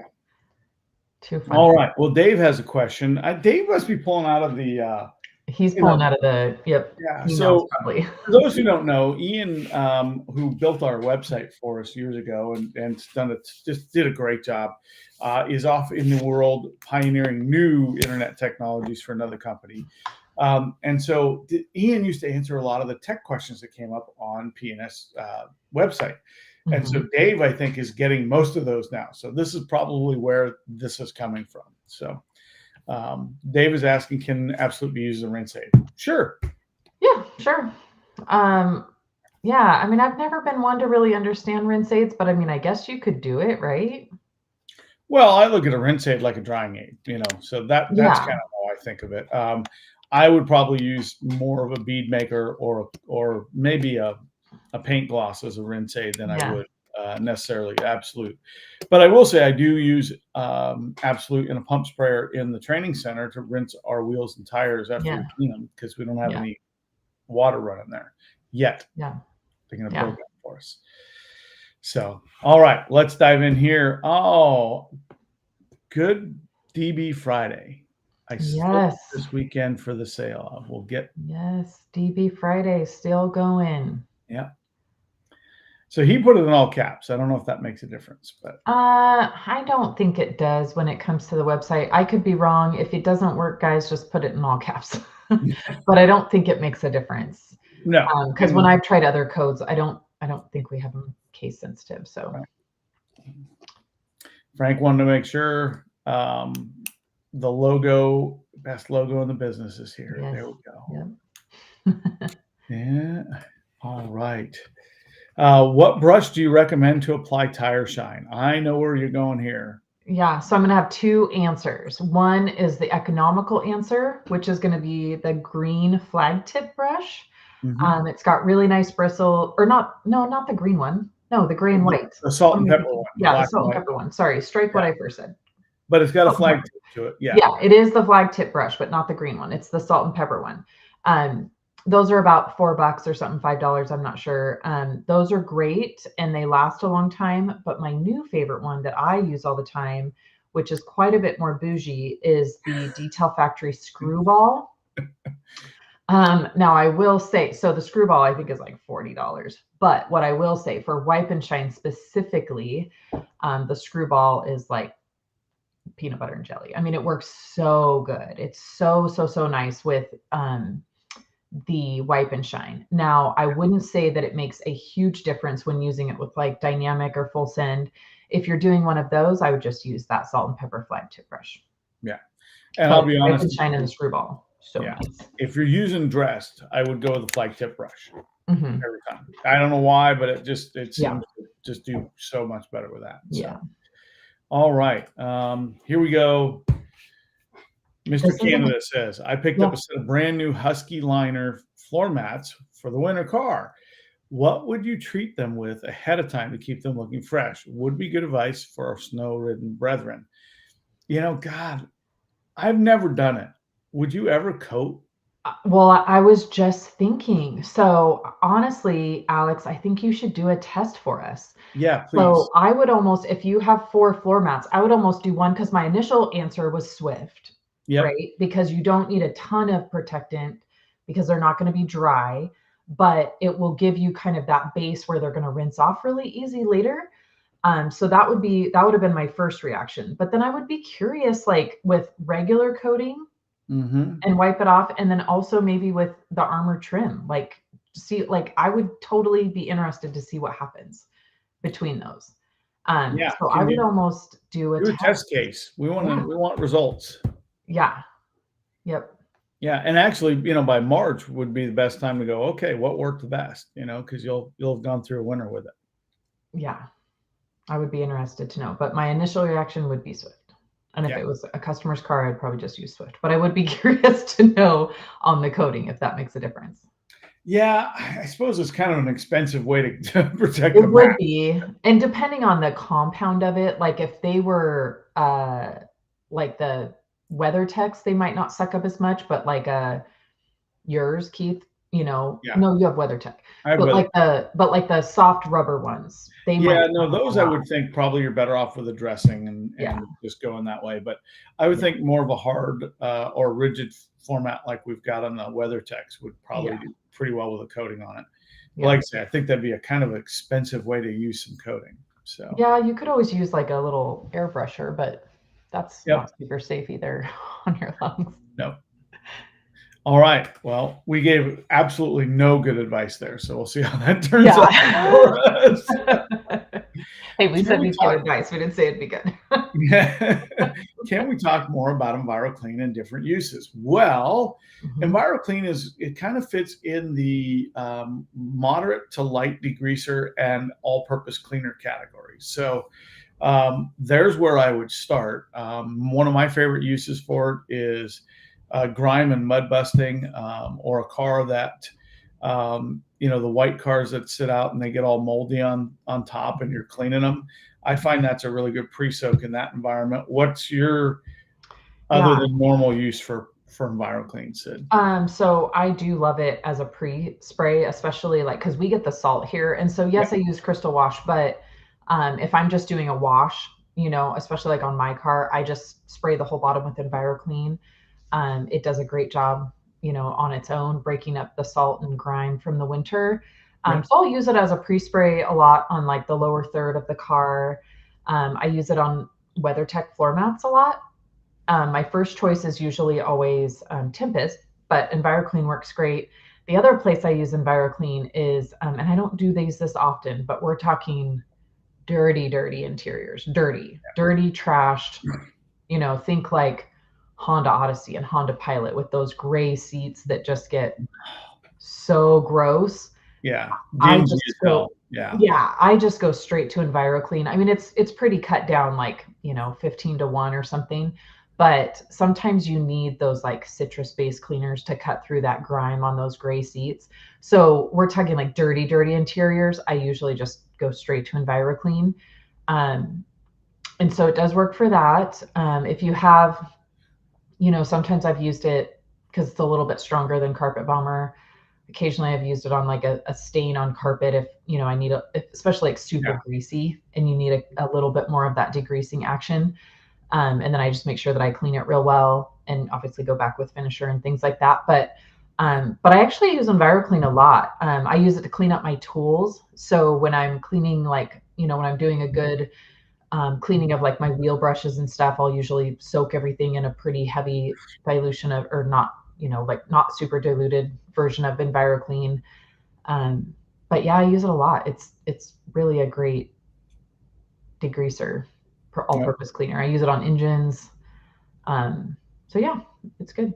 Too funny. All right. Well, Dave has a question. Dave must be pulling out of the. He's pulling out of the. Yep. Yeah. So, for those who don't know, Ian, who built our website for us years ago and just did a great job, is off in the world pioneering new internet technologies for another company. And so Ian used to answer a lot of the tech questions that came up on PNS website. And so Dave, I think, is getting most of those now. So this is probably where this is coming from. So Dave is asking, can Absolute be used as a rinse aid? Sure. Yeah, sure. Yeah, I mean, I've never been one to really understand rinse aids, but I mean, I guess you could do it, right? Well, I look at a rinse aid like a drying aid, so that's kind of how I think of it. I would probably use more of a bead maker or maybe a paint gloss as a rinse aid than I would necessarily Absolute. But I will say I do use Absolute in a pump sprayer in the training center to rinse our wheels and tires after we clean them because we don't have any water running there yet. Yeah. They're going to program for us. So, all right, let's dive in here. Oh, good DB Friday. I slipped this weekend for the sale. We'll get. Yes, DB Friday still going. Yeah. So he put it in all caps. I don't know if that makes a difference, but I don't think it does when it comes to the website. I could be wrong. If it doesn't work, guys, just put it in all caps. But I don't think it makes a difference. No, because when I've tried other codes, I don't think we have them case sensitive. So Frank wanted to make sure the logo, best logo in the business is here. Yes. There we go. Yep. Yeah. All right. What brush do you recommend to apply tire shine? I know where you're going here. Yeah, so I'm going to have two answers. One is the economical answer, which is going to be the green flag tip brush. It's got really nice bristle, or not the green one. No, the gray and white. The salt and pepper one. Yeah, the salt and pepper one. Sorry, strike what I first said. But it's got a flag tip to it. Yeah. Yeah, it is the flag tip brush, but not the green one. It's the salt and pepper one. Those are about $4 or something, $5. I'm not sure. Those are great and they last a long time. But my new favorite one that I use all the time, which is quite a bit more bougie, is the Detail Factory Screwball. Now I will say, so the Screwball I think is like $40. But what I will say for Wipe and Shine specifically, the Screwball is like peanut butter and jelly. I mean, it works so good. It's so nice with the Wipe and Shine. Now, I wouldn't say that it makes a huge difference when using it with like dynamic or full send. If you're doing one of those, I would just use that salt and pepper flag tip brush. Yeah. And I'll be honest. Wipe and Shine and the Screwball. So nice. If you're using dressed, I would go with the flag tip brush every time. I don't know why, but it seems to just do so much better with that. So. Yeah. All right. Here we go. Mr. Canada says, I picked up a set of brand new Husky liner floor mats for the winter car. What would you treat them with ahead of time to keep them looking fresh? Would be good advice for our snow-ridden brethren. God, I've never done it. Would you ever coat? Well, I was just thinking. So honestly, Alex, I think you should do a test for us. Yeah, please. So I would almost, if you have 4 floor mats, I would almost do one because my initial answer was Swift. Yep. Right? Because you don't need a ton of protectant because they're not going to be dry, but it will give you kind of that base where they're going to rinse off really easy later. So that would have been my first reaction. But then I would be curious, like with regular coating, and wipe it off. And then also maybe with the armor trim, like see, like I would totally be interested to see what happens between those. So I would almost do a test case. We want results. Yeah. Yep. Yeah, and actually, by March would be the best time to go, okay, what worked the best, because you'll have gone through a winter with it. Yeah. I would be interested to know, but my initial reaction would be Swift. And if it was a customer's car, I'd probably just use Swift, but I would be curious to know on the coating if that makes a difference. Yeah, I suppose it's kind of an expensive way to protect it would be. And depending on the compound of it, like if they were like the WeatherTechs, they might not suck up as much, but like yours, Keith, no, you have WeatherTech. But like the soft rubber ones, they might. No, those I would think probably you're better off with a dressing and just going that way. But I would think more of a hard or rigid format like we've got on the WeatherTechs would probably do pretty well with a coating on it. Like I say, I think that'd be a kind of expensive way to use some coating. So you could always use like a little airbrusher, but that's not super safe either on your lungs. No. All right. Well, we gave absolutely no good advice there, so we'll see how that turns out for us. Hey, we said we'd give advice. We didn't say it'd be good. Can we talk more about EnviroClean and different uses? Well, EnviroClean it kind of fits in the moderate to light degreaser and all-purpose cleaner category. So there's where I would start. One of my favorite uses for it is grime and mud busting, or a car that, the white cars that sit out and they get all moldy on top and you're cleaning them. I find that's a really good pre-soak in that environment. What's your other than normal use for EnviroClean, Sid? So I do love it as a pre-spray, especially like, cause we get the salt here. And so, yes, I use Crystal Wash, but if I'm just doing a wash, especially like on my car, I just spray the whole bottom with EnviroClean. It does a great job, on its own, breaking up the salt and grime from the winter. So I'll use it as a pre-spray a lot on like the lower third of the car. I use it on WeatherTech floor mats a lot. My first choice is usually always Tempest, but EnviroClean works great. The other place I use EnviroClean is, and I don't do this often, but we're talking dirty interiors, dirty, trashed, think like Honda Odyssey and Honda Pilot with those gray seats that just get so gross. I just go straight to EnviroClean. I mean, it's pretty cut down, like 15-1 or something, but sometimes you need those like citrus-based cleaners to cut through that grime on those gray seats. So we're talking like dirty interiors. I usually just go straight to EnviroClean, and so it does work for that. If you have, sometimes I've used it because it's a little bit stronger than Carpet Bomber. Occasionally I've used it on like a stain on carpet if, I need especially like super greasy and you need a little bit more of that degreasing action. And then I just make sure that I clean it real well and obviously go back with finisher and things like that. But I actually use EnviroClean a lot. I use it to clean up my tools. So when I'm cleaning, like, when I'm doing a good cleaning of like my wheel brushes and stuff, I'll usually soak everything in a pretty heavy dilution of, or not, like not super diluted version of EnviroClean. But I use it a lot. It's really a great degreaser for all-purpose cleaner. I use it on engines. So it's good.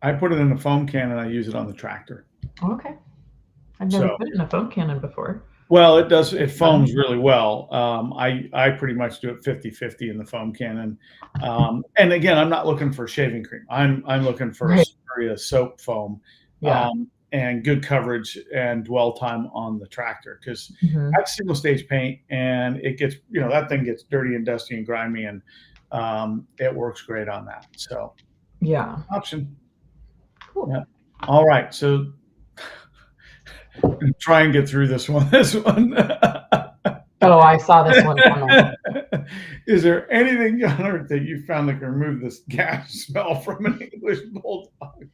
I put it in a foam can and I use it on the tractor. Okay. I've never put it in a foam cannon before. Well, it does. It foams really well. I pretty much do it 50-50 in the foam cannon. And again, I'm not looking for shaving cream. I'm looking for a soap foam and good coverage and dwell time on the tractor, because that's single stage paint and it gets, that thing gets dirty and dusty and grimy, and it works great on that. So option. Cool. Yeah. All right. So try and get through this one. Oh, I saw this one coming. Is there anything on earth that you found that can remove this gas smell from an English bulldog?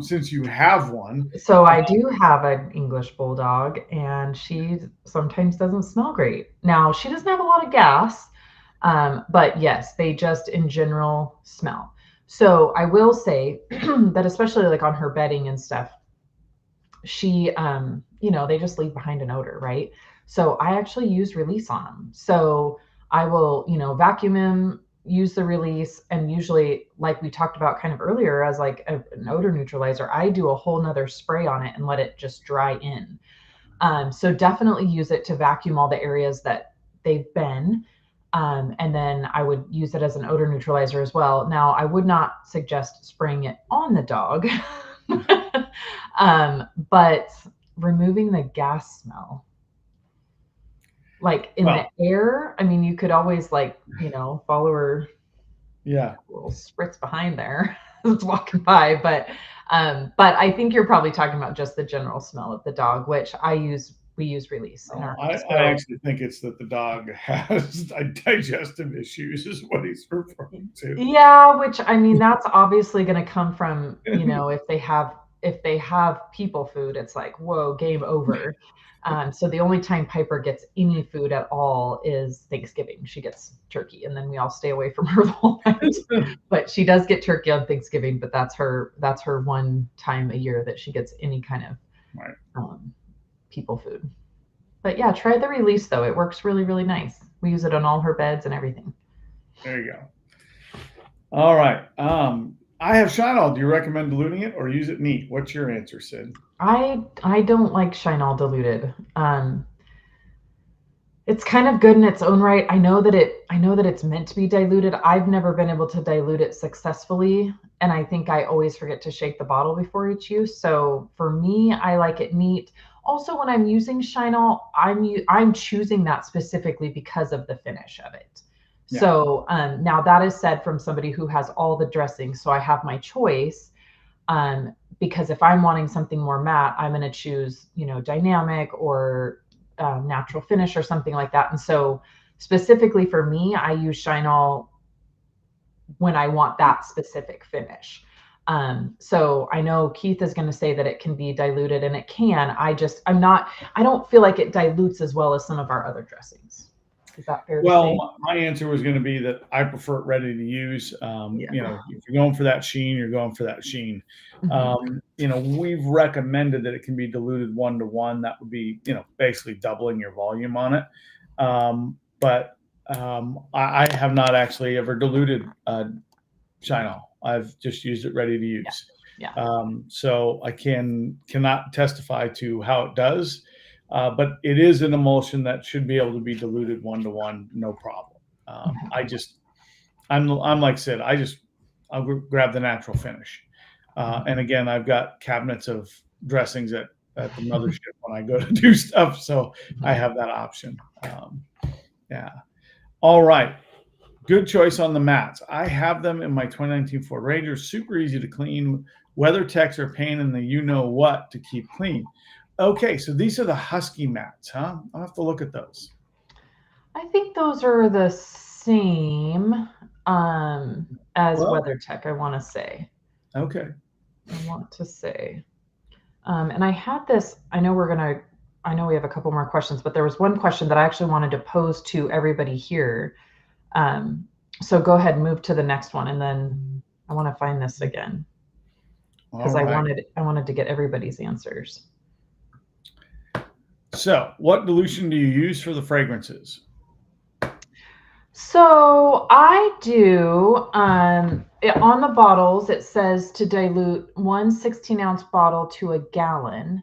Since you have one. So I do have an English bulldog, and she sometimes doesn't smell great. Now, she doesn't have a lot of gas, but yes, they just in general smell. So I will say that especially like on her bedding and stuff, she, they just leave behind an odor, right? So I actually use release on them. So I will, vacuum them, use the release, and usually, like we talked about kind of earlier, as like an odor neutralizer, I do a whole nother spray on it and let it just dry in. So definitely use it to vacuum all the areas that they've been. And then I would use it as an odor neutralizer as well. Now, I would not suggest spraying it on the dog, but removing the gas smell, like in the air. I mean, you could always follow her. Yeah. Little spritz behind there. It's walking by, but I think you're probably talking about just the general smell of the dog, which we use release in our I actually think it's that the dog has digestive issues is what he's referring to. Yeah, which I mean, that's obviously going to come from, if they have people food, it's like, whoa, game over. So the only time Piper gets any food at all is Thanksgiving. She gets turkey, and then we all stay away from her the whole night. But she does get turkey on Thanksgiving, but that's her one time a year that she gets any kind of people food. But yeah, try the release though. It works really, really nice. We use it on all her beds and everything. There you go. All right. I have Shine-All. Do you recommend diluting it or use it neat? What's your answer, Sid? I don't like Shine-All diluted. It's kind of good in its own right. I know that it's meant to be diluted. I've never been able to dilute it successfully, and I think I always forget to shake the bottle before each use. So for me, I like it neat. Also, when I'm using Shine-All, I'm choosing that specifically because of the finish of it. Yeah. So now that is said from somebody who has all the dressings, so I have my choice. Because if I'm wanting something more matte, I'm going to choose, dynamic or natural finish or something like that. And so specifically for me, I use Shine-All when I want that specific finish. So I know Keith is going to say that it can be diluted, and it can. I don't feel like it dilutes as well as some of our other dressings. Is that fair to say? Well, my answer was going to be that I prefer it ready to use. If you're going for that sheen, you're going for that sheen. Mm-hmm. We've recommended that it can be diluted 1-to-1. That would be, basically doubling your volume on it. But I have not actually ever diluted Shine-All. I've just used it ready to use. Yeah. So I cannot testify to how it does. But it is an emulsion that should be able to be diluted 1-to-1, no problem. I'm like Sid. I'll grab the natural finish. And again, I've got cabinets of dressings at the mothership when I go to do stuff, so I have that option. Yeah. All right. Good choice on the mats. I have them in my 2019 Ford Ranger. Super easy to clean. WeatherTechs are pain in the you-know-what to keep clean. Okay, so these are the Husky mats, huh? I'll have to look at those. I think those are the same as WeatherTech, I want to say. Okay. And I had this, I know we have a couple more questions, but there was one question that I actually wanted to pose to everybody here. So go ahead and move to the next one, and then I want to find this again because I wanted to get everybody's answers. So what dilution do you use for the fragrances? So I do, on the bottles, it says to dilute 1 16-ounce bottle to a gallon.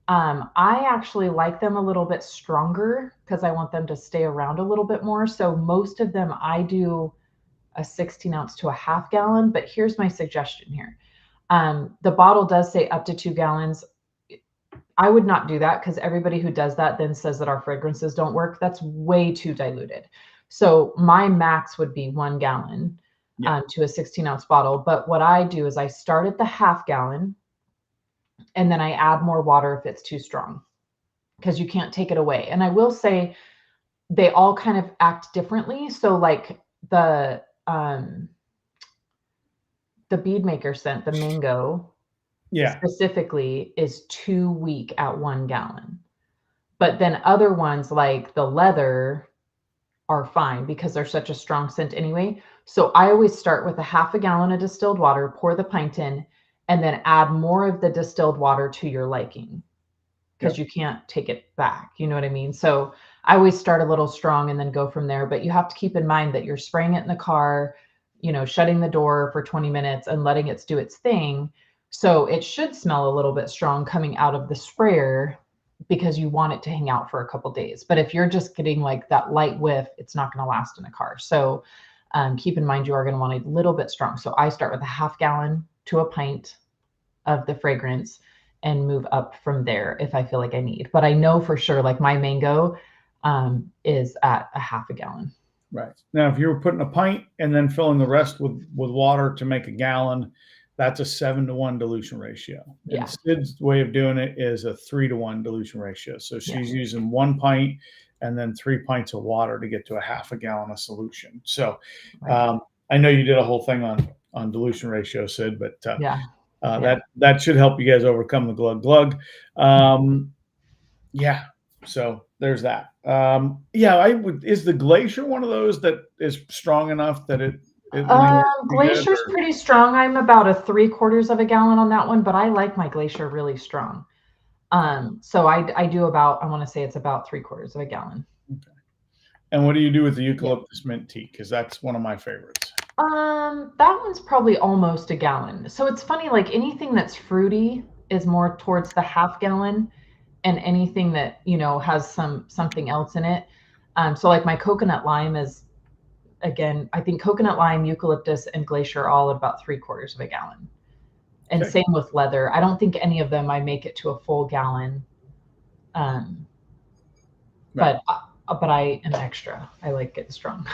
I actually like them a little bit stronger because I want them to stay around a little bit more. So most of them, I do a 16-ounce to a half gallon, but here's my suggestion here. The bottle does say up to 2 gallons. I would not do that because everybody who does that then says that our fragrances don't work. That's way too diluted. So my max would be 1 gallon to a 16-ounce bottle. But what I do is I start at the half gallon, and then I add more water if it's too strong because you can't take it away. And I will say they all kind of act differently. So like the Bead Maker scent, the mango, specifically is too weak at 1 gallon. But then other ones like the leather are fine because they're such a strong scent anyway. So I always start with a half a gallon of distilled water, pour the pint in, and then add more of the distilled water to your liking, because you can't take it back. You know what I mean? So I always start a little strong and then go from there. But you have to keep in mind that you're spraying it in the car, shutting the door for 20 minutes and letting it do its thing. So it should smell a little bit strong coming out of the sprayer, because you want it to hang out for a couple days. But if you're just getting like that light whiff, it's not going to last in a car. So keep in mind, you are going to want a little bit strong. So I start with a half gallon to a pint of the fragrance and move up from there if I feel like I need. But I know for sure, like my mango is at a half a gallon. Right. Now, if you were putting a pint and then filling the rest with water to make a gallon, that's a 7-to-1 dilution ratio. Yeah. And Sid's way of doing it is a 3-to-1 dilution ratio. So she's using 1 pint and then 3 pints of water to get to a half a gallon of solution. So I know you did a whole thing on dilution ratio, Sid, but that should help you guys overcome the glug. So there's that. Is the Glacier one of those that is strong enough that it Glacier's pretty strong. I'm about a 3/4 of a gallon on that one, but I like my Glacier really strong. So I do about, I want to say it's about 3/4 of a gallon. Okay. And what do you do with the eucalyptus mint tea? Because that's one of my favorites. That one's probably almost a gallon. So it's funny, like anything that's fruity is more towards the half gallon, and anything that, has something else in it. So like my coconut lime is, again, I think coconut lime, eucalyptus, and Glacier are all at about 3/4 of a gallon. And same with leather. I don't think any of them I make it to a full gallon. But I am extra. I like it strong.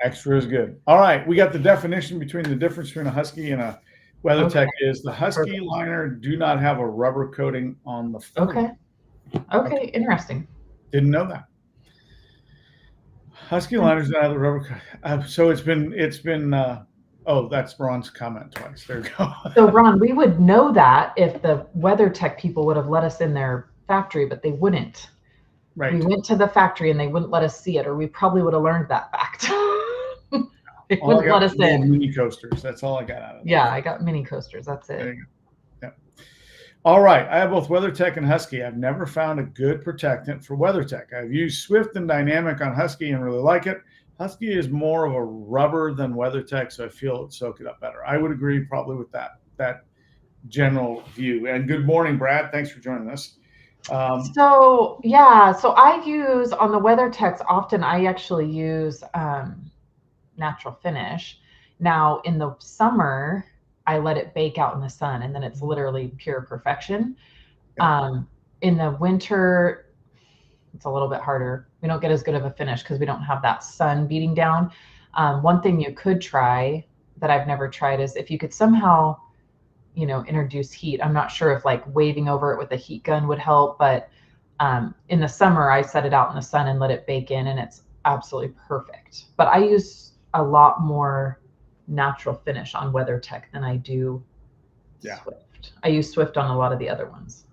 Extra is good. All right, we got the definition between the difference between a Husky and a WeatherTech is the Husky liner do not have a rubber coating on the front. Okay, interesting. Didn't know that. Husky liners don't have the rubber coating. So it's been. That's Ron's comment twice. There you go. So Ron, we would know that if the WeatherTech people would have let us in their factory, but they wouldn't. Right. We went to the factory and they wouldn't let us see it, or we probably would have learned that fact. They wouldn't let us in. Mini coasters. That's all I got out of it. Yeah, I got mini coasters. That's it. There you go. Yeah. All right. I have both WeatherTech and Husky. I've never found a good protectant for WeatherTech. I've used Swift and Dynamic on Husky and really like it. Husky is more of a rubber than WeatherTech, so I feel it would soak it up better. I would agree probably with that general view. And good morning, Brad. Thanks for joining us. So I use on the WeatherTechs often. I actually use natural finish. Now in the summer, I let it bake out in the sun, and then it's literally pure perfection. In the winter, it's a little bit harder. We don't get as good of a finish because we don't have that sun beating down. One thing you could try that I've never tried is if you could somehow, introduce heat. I'm not sure if like waving over it with a heat gun would help, but in the summer I set it out in the sun and let it bake in, and it's absolutely perfect. But I use a lot more natural finish on WeatherTech than I do Swift. I use Swift on a lot of the other ones.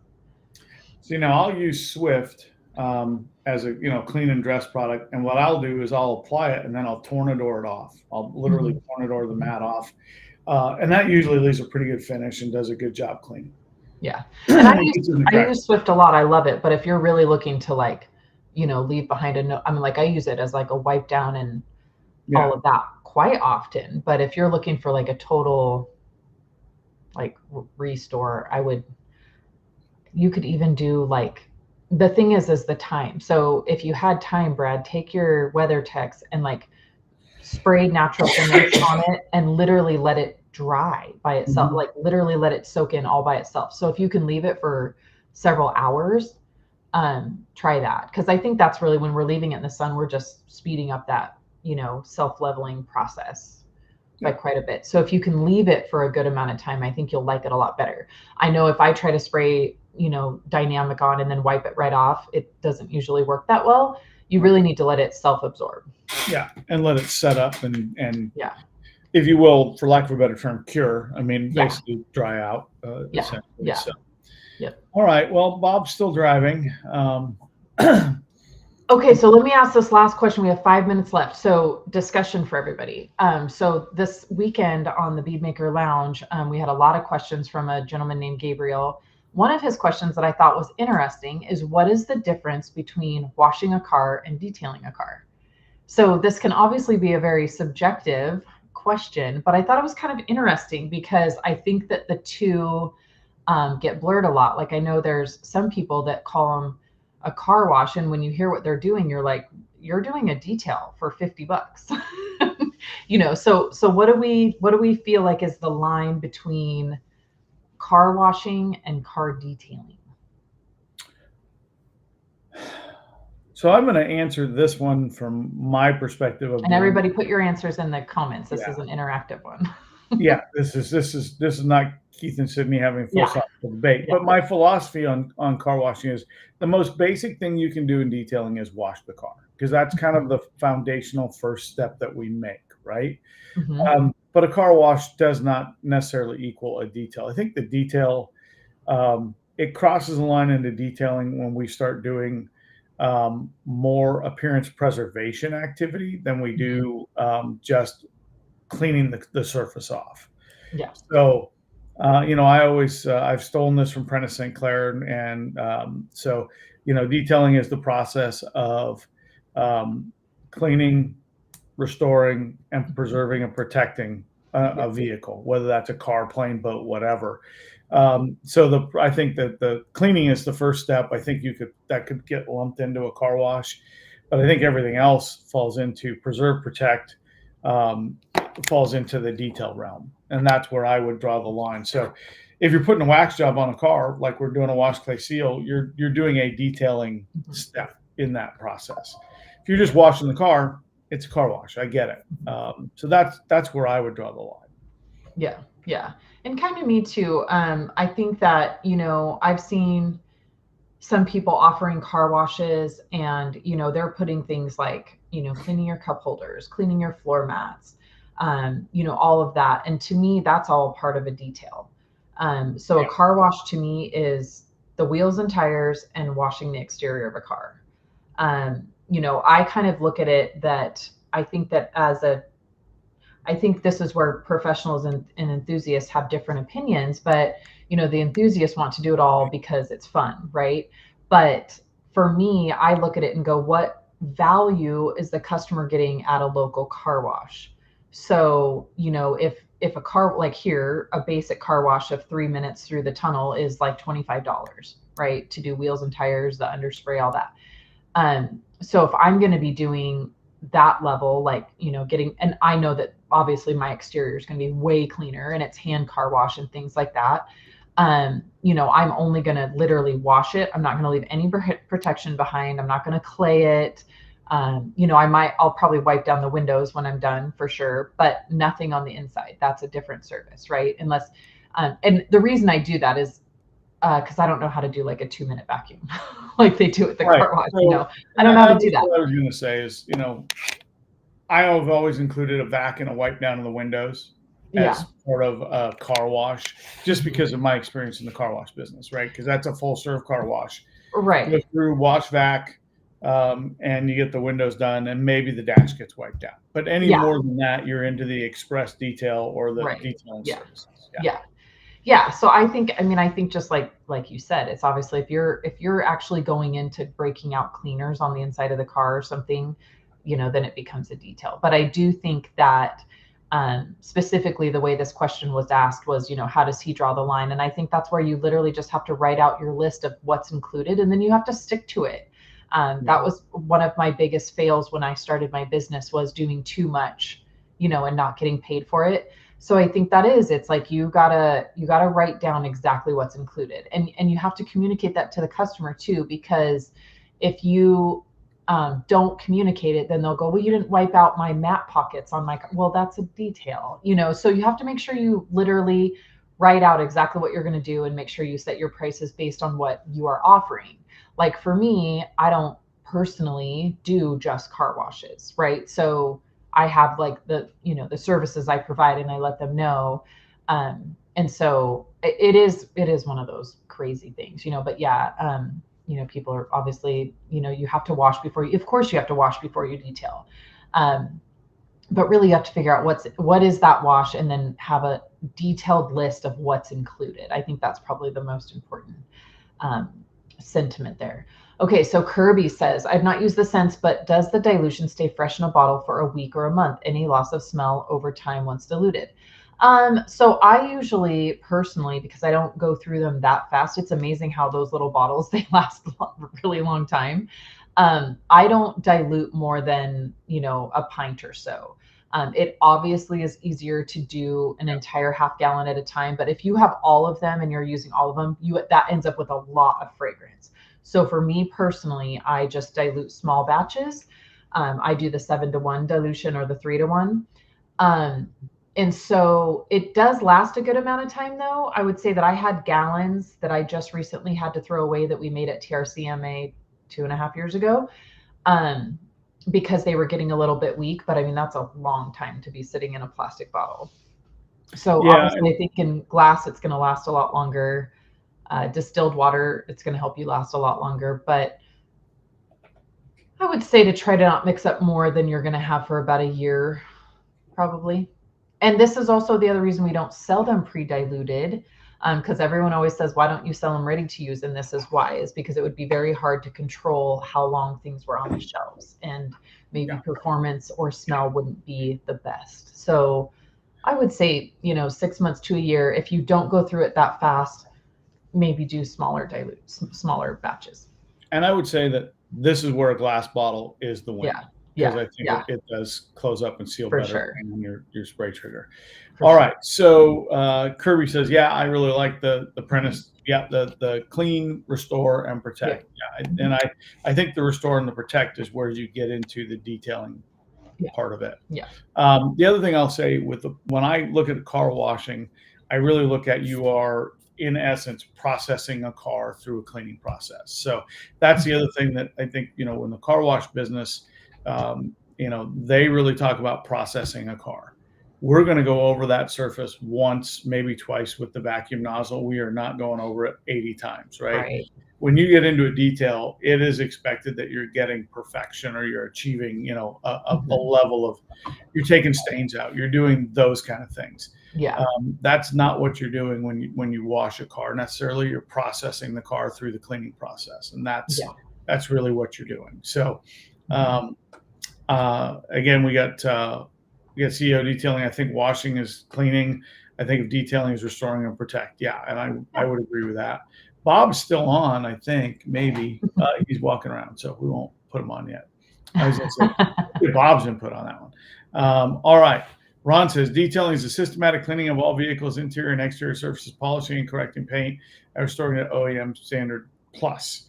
So I'll use Swift as a clean and dress product, and what I'll do is I'll apply it and then I'll tornador it off. I'll literally tornador the mat off, and that usually leaves a pretty good finish and does a good job cleaning. Yeah, and I use Swift a lot. I love it, but if you're really looking to leave behind a note, I use it as like a wipe down and all of that quite often. But if you're looking for like a total restore, you could even do the thing is the time. So if you had time, Brad, take your WeatherTechs and spray natural finish on it and literally let it dry by itself. Literally let it soak in all by itself. So if you can leave it for several hours, try that. Because I think that's really when we're leaving it in the sun, we're just speeding up that self-leveling process by quite a bit. So if you can leave it for a good amount of time, I think you'll like it a lot better. I know if I try to spray Dynamic on and then wipe it right off, it doesn't usually work that well. You really need to let it self-absorb. Yeah, and let it set up and if you will, for lack of a better term, cure. Basically dry out. So. All right. Well, Bob's still driving. Okay, so let me ask this last question. We have 5 minutes left. So discussion for everybody. So this weekend on the Beadmaker Lounge, we had a lot of questions from a gentleman named Gabriel. One of his questions that I thought was interesting is, what is the difference between washing a car and detailing a car? So this can obviously be a very subjective question, but I thought it was kind of interesting because I think that the two get blurred a lot. Like I know there's some people that call them a car wash, and when you hear what they're doing, you're like, you're doing a detail for $50. So what do we feel like is the line between car washing and car detailing? So I'm going to answer this one from my perspective of, and everybody put your answers in the comments. This is an interactive one. Yeah, this is not Keith and Sydney having philosophical debate, but my philosophy on car washing is the most basic thing you can do in detailing is wash the car, because that's kind of the foundational first step that we make, right? But a car wash does not necessarily equal a detail. I think the detail, it crosses the line into detailing when we start doing more appearance preservation activity than we do just cleaning the surface off. Yeah. So, I always, I've stolen this from Prentice St. Clair. And so, detailing is the process of cleaning, restoring, and preserving and protecting a vehicle, whether that's a car, plane, boat, whatever. So I think that the cleaning is the first step. I think that could get lumped into a car wash, but I think everything else falls into preserve, protect, falls into the detail realm. And that's where I would draw the line. So if you're putting a wax job on a car, like we're doing a wash clay seal, you're doing a detailing step in that process. If you're just washing the car, it's a car wash. I get it. So that's where I would draw the line. Yeah. Yeah. And kind of me too. I think that, I've seen some people offering car washes, and, they're putting things like, cleaning your cup holders, cleaning your floor mats, all of that. And to me, that's all part of a detail. So a car wash to me is the wheels and tires and washing the exterior of a car. I kind of look at it that I think that I think this is where professionals and enthusiasts have different opinions, but the enthusiasts want to do it all because it's fun, right? But for me, I look at it and go, what value is the customer getting at a local car wash? So, if a car, like here, a basic car wash of 3 minutes through the tunnel is like $25, right? To do wheels and tires, the underspray, all that. So if I'm going to be doing that level, like, and I know that obviously my exterior is going to be way cleaner and it's hand car wash and things like that. I'm only going to literally wash it. I'm not going to leave any protection behind. I'm not going to clay it. I'll probably wipe down the windows when I'm done for sure, but nothing on the inside. That's a different service, right? Unless, and the reason I do that is because I don't know how to do like a 2-minute vacuum like they do at the car wash. So, I don't know how to do that. What I was going to say is, I have always included a vac and a wipe down of the windows as part of a car wash, just because of my experience in the car wash business, right? Because that's a full serve car wash. Right. Go through, wash, vac, and you get the windows done, and maybe the dash gets wiped out. But any more than that, you're into the express detail or the detailing services. Yeah. So I think just like you said, it's obviously if you're actually going into breaking out cleaners on the inside of the car or something, then it becomes a detail. But I do think that specifically the way this question was asked was, how does he draw the line? And I think that's where you literally just have to write out your list of what's included, and then you have to stick to it. That was one of my biggest fails when I started my business, was doing too much, and not getting paid for it. So I think it's like you gotta write down exactly what's included, and you have to communicate that to the customer too, because if you don't communicate it, then they'll go, well, you didn't wipe out my mat pockets on my car. Well, that's a detail, so you have to make sure you literally write out exactly what you're going to do, and make sure you set your prices based on what you are offering. Like for me, I don't personally do just car washes, right? So I have like the services I provide, and I let them know. And so it is one of those crazy things, but people are obviously, you have to wash before you, of course you have to wash before you detail. But really you have to figure out what is that wash, and then have a detailed list of what's included. I think that's probably the most important sentiment there. Okay, so Kirby says, I've not used the scents, but does the dilution stay fresh in a bottle for a week or a month? Any loss of smell over time once diluted? So I usually, personally, because I don't go through them that fast, it's amazing how those little bottles, they last a really long time. I don't dilute more than, a pint or so. It obviously is easier to do an entire half gallon at a time, but if you have all of them and you're using all of them, that ends up with a lot of fragrance. So for me personally, I just dilute small batches. I do the 7-to-1 dilution or the 3-to-1. And so it does last a good amount of time, though. I would say that I had gallons that I just recently had to throw away that we made at TRCMA 2.5 years ago, because they were getting a little bit weak. But I mean, that's a long time to be sitting in a plastic bottle. So obviously I think in glass, it's going to last a lot longer. Distilled water, it's going to help you last a lot longer. But I would say to try to not mix up more than you're going to have for about a year, probably. And this is also the other reason we don't sell them pre-diluted, because everyone always says, why don't you sell them ready to use? And this is why, is because it would be very hard to control how long things were on the shelves, and maybe performance or smell wouldn't be the best. So I would say, 6 months to a year, if you don't go through it that fast, maybe do smaller smaller batches. And I would say that this is where a glass bottle is the winner. Because I think it does close up and seal better on your spray trigger. All right. So Kirby says, I really like the Prentice. The clean, restore, and protect. And I think the restore and the protect is where you get into the detailing part of it. The other thing I'll say when I look at car washing, I really look at you are in essence processing a car through a cleaning process. So that's the other thing that I think, in the car wash business, they really talk about processing a car. We're going to go over that surface once, maybe twice with the vacuum nozzle. We are not going over it 80 times, right? When you get into a detail, it is expected that you're getting perfection, or you're achieving, a level of, you're taking stains out, you're doing those kind of things. That's not what you're doing when you wash a car necessarily. You're processing the car through the cleaning process, and that's really what you're doing. So again, we got CEO detailing. I think washing is cleaning. I think of detailing is restoring and protect. And I would agree with that. Bob's still on, I think, maybe. He's walking around, so we won't put him on yet. I was going to say Bob's input on that one. All right. Ron says, detailing is a systematic cleaning of all vehicles' interior and exterior surfaces, polishing and correcting paint, and restoring at OEM standard plus.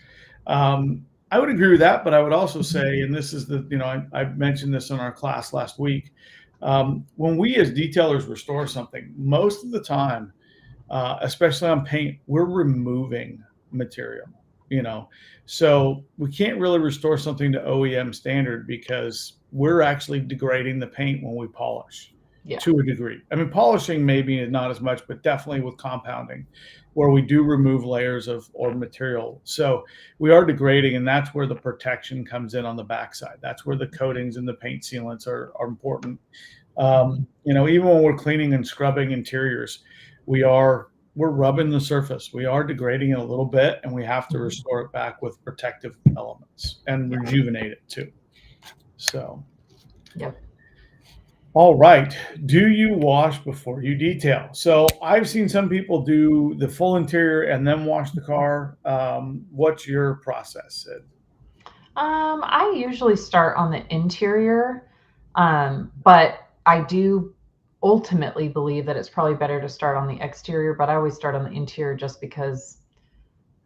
I would agree with that, but I would also say, and this is I mentioned this in our class last week, when we as detailers restore something, most of the time, especially on paint, we're removing material, so we can't really restore something to OEM standard because we're actually degrading the paint when we polish to a degree. I mean, polishing maybe not as much, but definitely with compounding, where we do remove layers or material. So we are degrading, and that's where the protection comes in on the backside. That's where the coatings and the paint sealants are important. Even when we're cleaning and scrubbing interiors, we're rubbing the surface. We are degrading it a little bit, and we have to restore it back with protective elements and rejuvenate it too. So, all right. Do you wash before you detail? So I've seen some people do the full interior and then wash the car. What's your process, Sid? I usually start on the interior, but I do ultimately believe that it's probably better to start on the exterior, but I always start on the interior just because,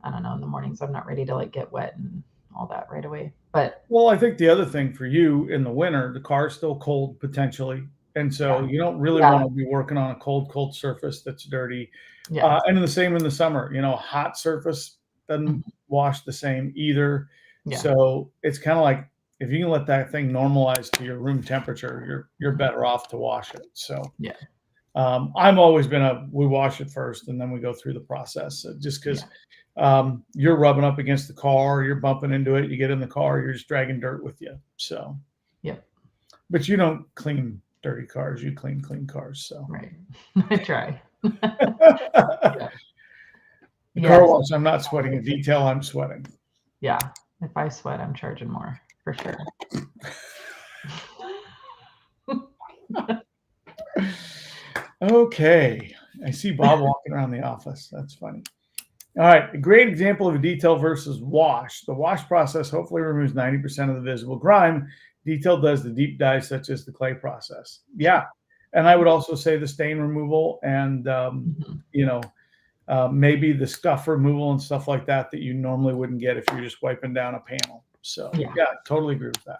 I don't know, in the mornings I'm not ready to get wet and all that right away. But I think the other thing for you in the winter, the car is still cold potentially, and so you don't really want to be working on a cold surface that's dirty. And the same in the summer, hot surface doesn't wash the same either. So it's kind of like, if you can let that thing normalize to your room temperature, you're better off to wash it. So I'm always been we wash it first and then we go through the process, just because you're rubbing up against the car, you're bumping into it, you get in the car, you're just dragging dirt with you. So, but you don't clean dirty cars, you clean cars. So, right. I try. The car wash, I'm not sweating. A detail, I'm sweating. Yeah. If I sweat, I'm charging more for sure. Okay. I see Bob walking around the office. That's funny. All right. A great example of a detail versus wash. The wash process hopefully removes 90% of the visible grime. Detail does the deep dive, such as the clay process. Yeah. And I would also say the stain removal and, maybe the scuff removal and stuff like that you normally wouldn't get if you're just wiping down a panel. So, yeah, totally agree with that.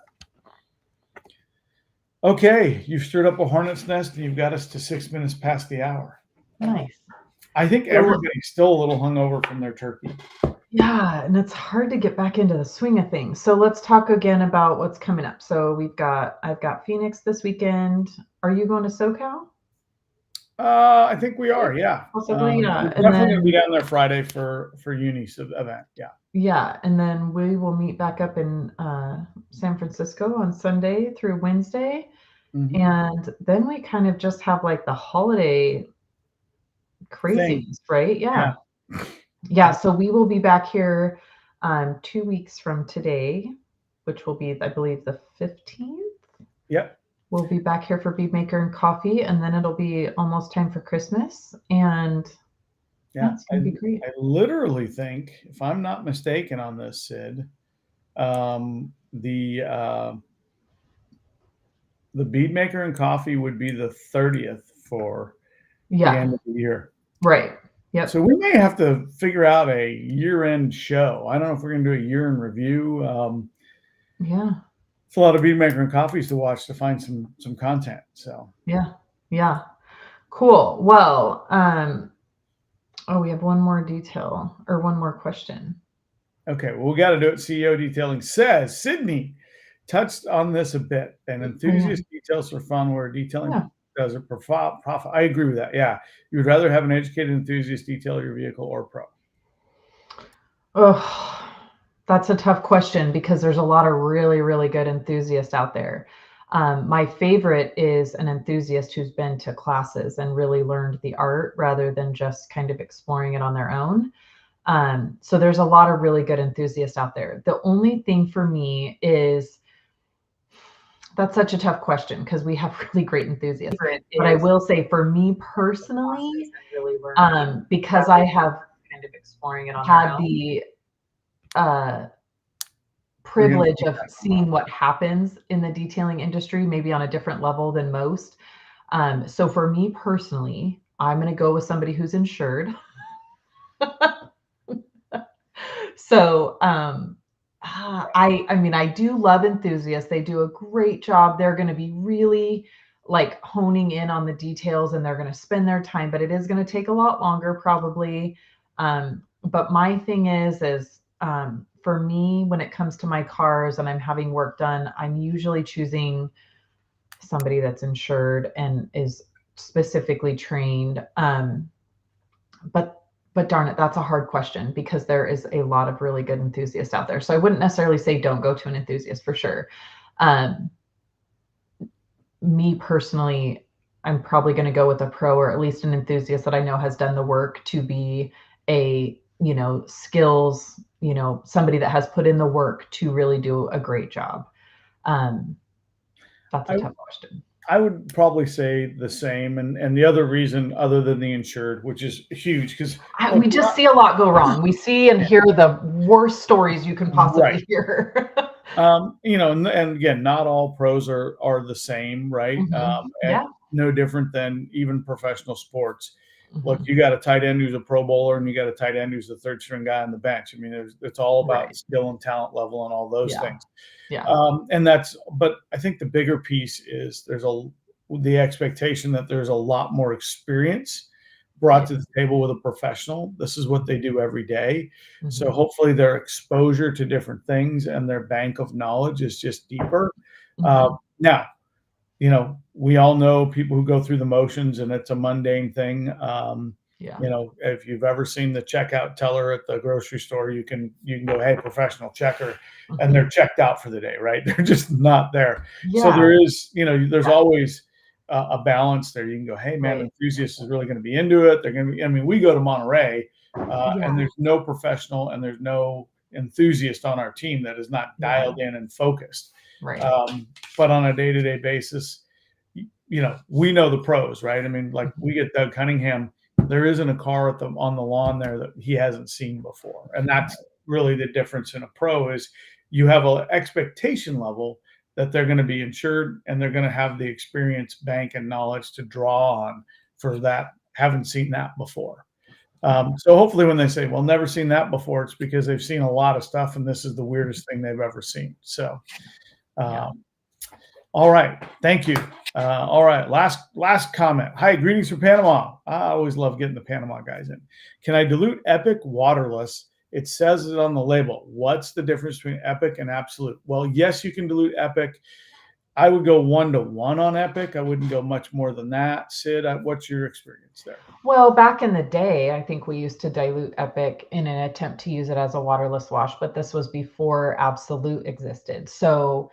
Okay, you've stirred up a hornet's nest and you've got us to 6 minutes past the hour. Nice. I think everybody's still a little hungover from their turkey. Yeah, and it's hard to get back into the swing of things. So let's talk again about what's coming up. So I've got Phoenix this weekend. Are you going to SoCal? I think we are, yeah. Possibly, yeah. We're definitely going to be down there Friday for Uni's event, yeah. Yeah, and then we will meet back up in San Francisco on Sunday through Wednesday. Mm-hmm. And then we kind of just have like the holiday craziness, right? Yeah. Yeah, so we will be back here 2 weeks from today, which will be, I believe, the 15th. Yep. We'll be back here for Bead Maker and Coffee, and then it'll be almost time for Christmas. And it's going to be great. I literally think, if I'm not mistaken on this, Sid, the Bead Maker and Coffee would be the 30th for the end of the year. Right. Yep. So we may have to figure out a year-end show. I don't know if we're going to do a year in review. It's a lot of Bead Maker and Coffees to watch to find some content. So yeah, cool. Well, we have one more detail or one more question. Okay, well, we got to do it. CEO Detailing says Sydney touched on this a bit, and enthusiast details are fun where detailing does it for profit. I agree with that. Yeah, you would rather have an educated enthusiast detail your vehicle or pro? Oh, that's a tough question because there's a lot of really, really good enthusiasts out there. My favorite is an enthusiast who's been to classes and really learned the art rather than just kind of exploring it on their own. So there's a lot of really good enthusiasts out there. The only thing for me is, that's such a tough question because we have really great enthusiasts. But I will say for me personally, because I have kind of exploring it on had the privilege of seeing what happens in the detailing industry, maybe on a different level than most. So for me personally, I'm going to go with somebody who's insured. So I mean, I do love enthusiasts. They do a great job. They're going to be really like honing in on the details and they're going to spend their time, but it is going to take a lot longer probably. But my thing is for me, when it comes to my cars and I'm having work done, I'm usually choosing somebody that's insured and is specifically trained. But darn it, that's a hard question because there is a lot of really good enthusiasts out there. So I wouldn't necessarily say don't go to an enthusiast for sure. Me personally, I'm probably going to go with a pro or at least an enthusiast that I know has done the work to be a, skills, somebody that has put in the work to really do a great job. That's a tough question. I would probably say the same. And the other reason other than the insured, which is huge because we just see a lot go wrong. We see and hear the worst stories you can possibly hear. And again, not all pros are the same, right? And no different than even professional sports. Look, you got a tight end who's a Pro Bowler and you got a tight end who's the third string guy on the bench. I mean, it's all about skill and talent level and all those things. Yeah. But I think the bigger piece is the expectation that there's a lot more experience brought to the table with a professional. This is what they do every day. So hopefully their exposure to different things and their bank of knowledge is just deeper. Now, you know, we all know people who go through the motions and it's a mundane thing. You know, if you've ever seen the checkout teller at the grocery store, you can go, hey, professional checker, and they're checked out for the day, right? They're just not there. So there is, you know, there's always a balance there. You can go, hey, man, enthusiast is really going to be into it. They're going to be, I mean, we go to Monterey and there's no professional and there's no enthusiast on our team that is not dialed in and focused. Right. But on a day-to-day basis, you know, we know the pros, right? I mean, like we get Doug Cunningham. There isn't a car on the lawn there that he hasn't seen before. And that's really the difference in a pro is you have an expectation level that they're going to be insured and they're going to have the experience, bank, and knowledge to draw on for that. Haven't seen that before. So hopefully when they say, well, never seen that before, it's because they've seen a lot of stuff and this is the weirdest thing they've ever seen. So, all right. Thank you. All right. Last comment. Hi, greetings from Panama. I always love getting the Panama guys in. Can I dilute Epic waterless? It says it on the label. What's the difference between Epic and Absolute? Well, yes, you can dilute Epic. I would go 1-to-1 on Epic. I wouldn't go much more than that. Sid, what's your experience there? Well, back in the day, I think we used to dilute Epic in an attempt to use it as a waterless wash, but this was before Absolute existed. So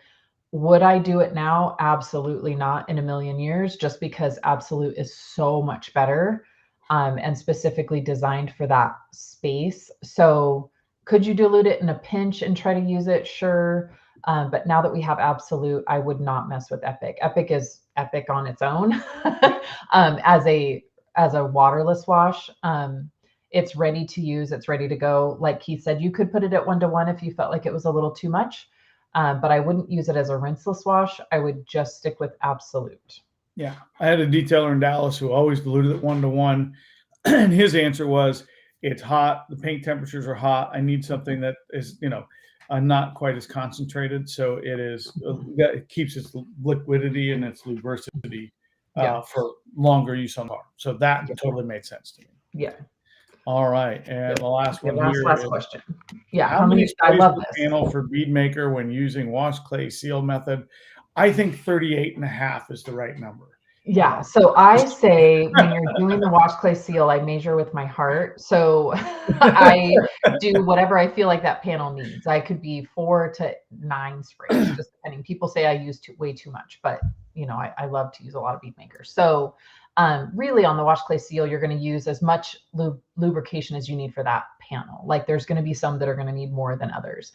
would I do it now? Absolutely not in a million years, just because Absolute is so much better and specifically designed for that space. So could you dilute it in a pinch and try to use it? Sure. But now that we have Absolute, I would not mess with Epic. Epic is epic on its own as a waterless wash. It's ready to use. It's ready to go. Like Keith said, you could put it at 1-to-1 if you felt like it was a little too much. But I wouldn't use it as a rinseless wash. I would just stick with Absolute. Yeah. I had a detailer in Dallas who always diluted it 1-to-1. And his answer was, it's hot. The paint temperatures are hot. I need something that is, you know, not quite as concentrated. So it keeps its liquidity and its lubricity for longer use on the car. So that totally made sense to me. Yeah. All right. And the last one here. Last question. Yeah. How many I love this panel for bead maker when using wash clay seal method? I think 38.5 is the right number. Yeah. So I say when you're doing the wash clay seal, I measure with my heart. So I do whatever I feel like that panel needs. I could be 4 to 9 sprays, just depending. People say I use way too much, but you know, I love to use a lot of bead makers. So really on the wash clay seal, you're going to use as much lubrication as you need for that panel. Like there's going to be some that are going to need more than others.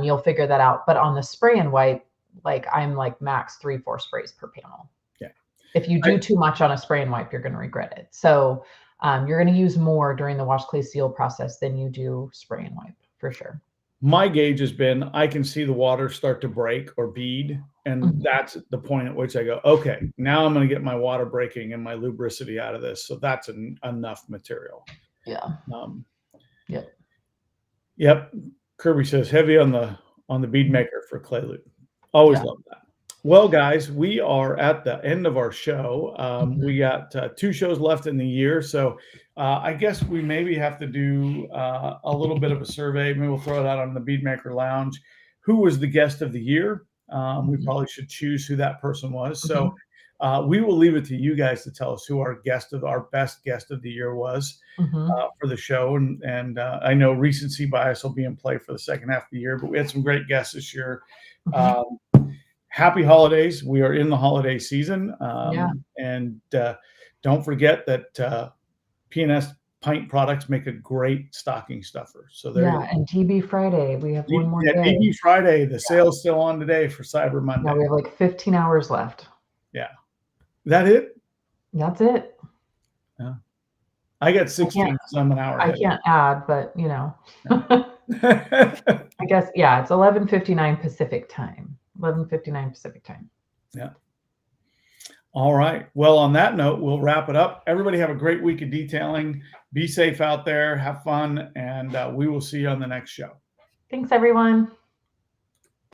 You'll figure that out. But on the spray and wipe, like I'm like max 3-4 sprays per panel. Yeah. If you do too much on a spray and wipe, you're going to regret it. So you're going to use more during the wash clay seal process than you do spray and wipe for sure. My gauge has been, I can see the water start to break or bead. And that's the point at which I go, okay, now I'm going to get my water breaking and my lubricity out of this. So that's enough material. Yeah. Yep. Kirby says heavy on the bead maker for clay lube. Always love that. Well, guys, we are at the end of our show. We got 2 shows left in the year. So I guess we maybe have to do a little bit of a survey. Maybe we'll throw it out on the Bead Maker Lounge. Who was the guest of the year? We probably should choose who that person was. So we will leave it to you guys to tell us who our best guest of the year was for the show. And I know recency bias will be in play for the second half of the year, but we had some great guests this year. Happy holidays. We are in the holiday season. And don't forget that P&S Pint products make a great stocking stuffer. So and DB Friday. We have one more day. DB Friday. The sale's still on today for Cyber Monday. Yeah, we have like 15 hours left. Yeah. Is that it? That's it. Yeah. I got 16 some an hour. I can't add, but you know. I guess, it's 11:59 Pacific time. 11:59 Pacific time. Yeah. All right. Well, on that note, we'll wrap it up. Everybody have a great week of detailing. Be safe out there. Have fun. And we will see you on the next show. Thanks, everyone.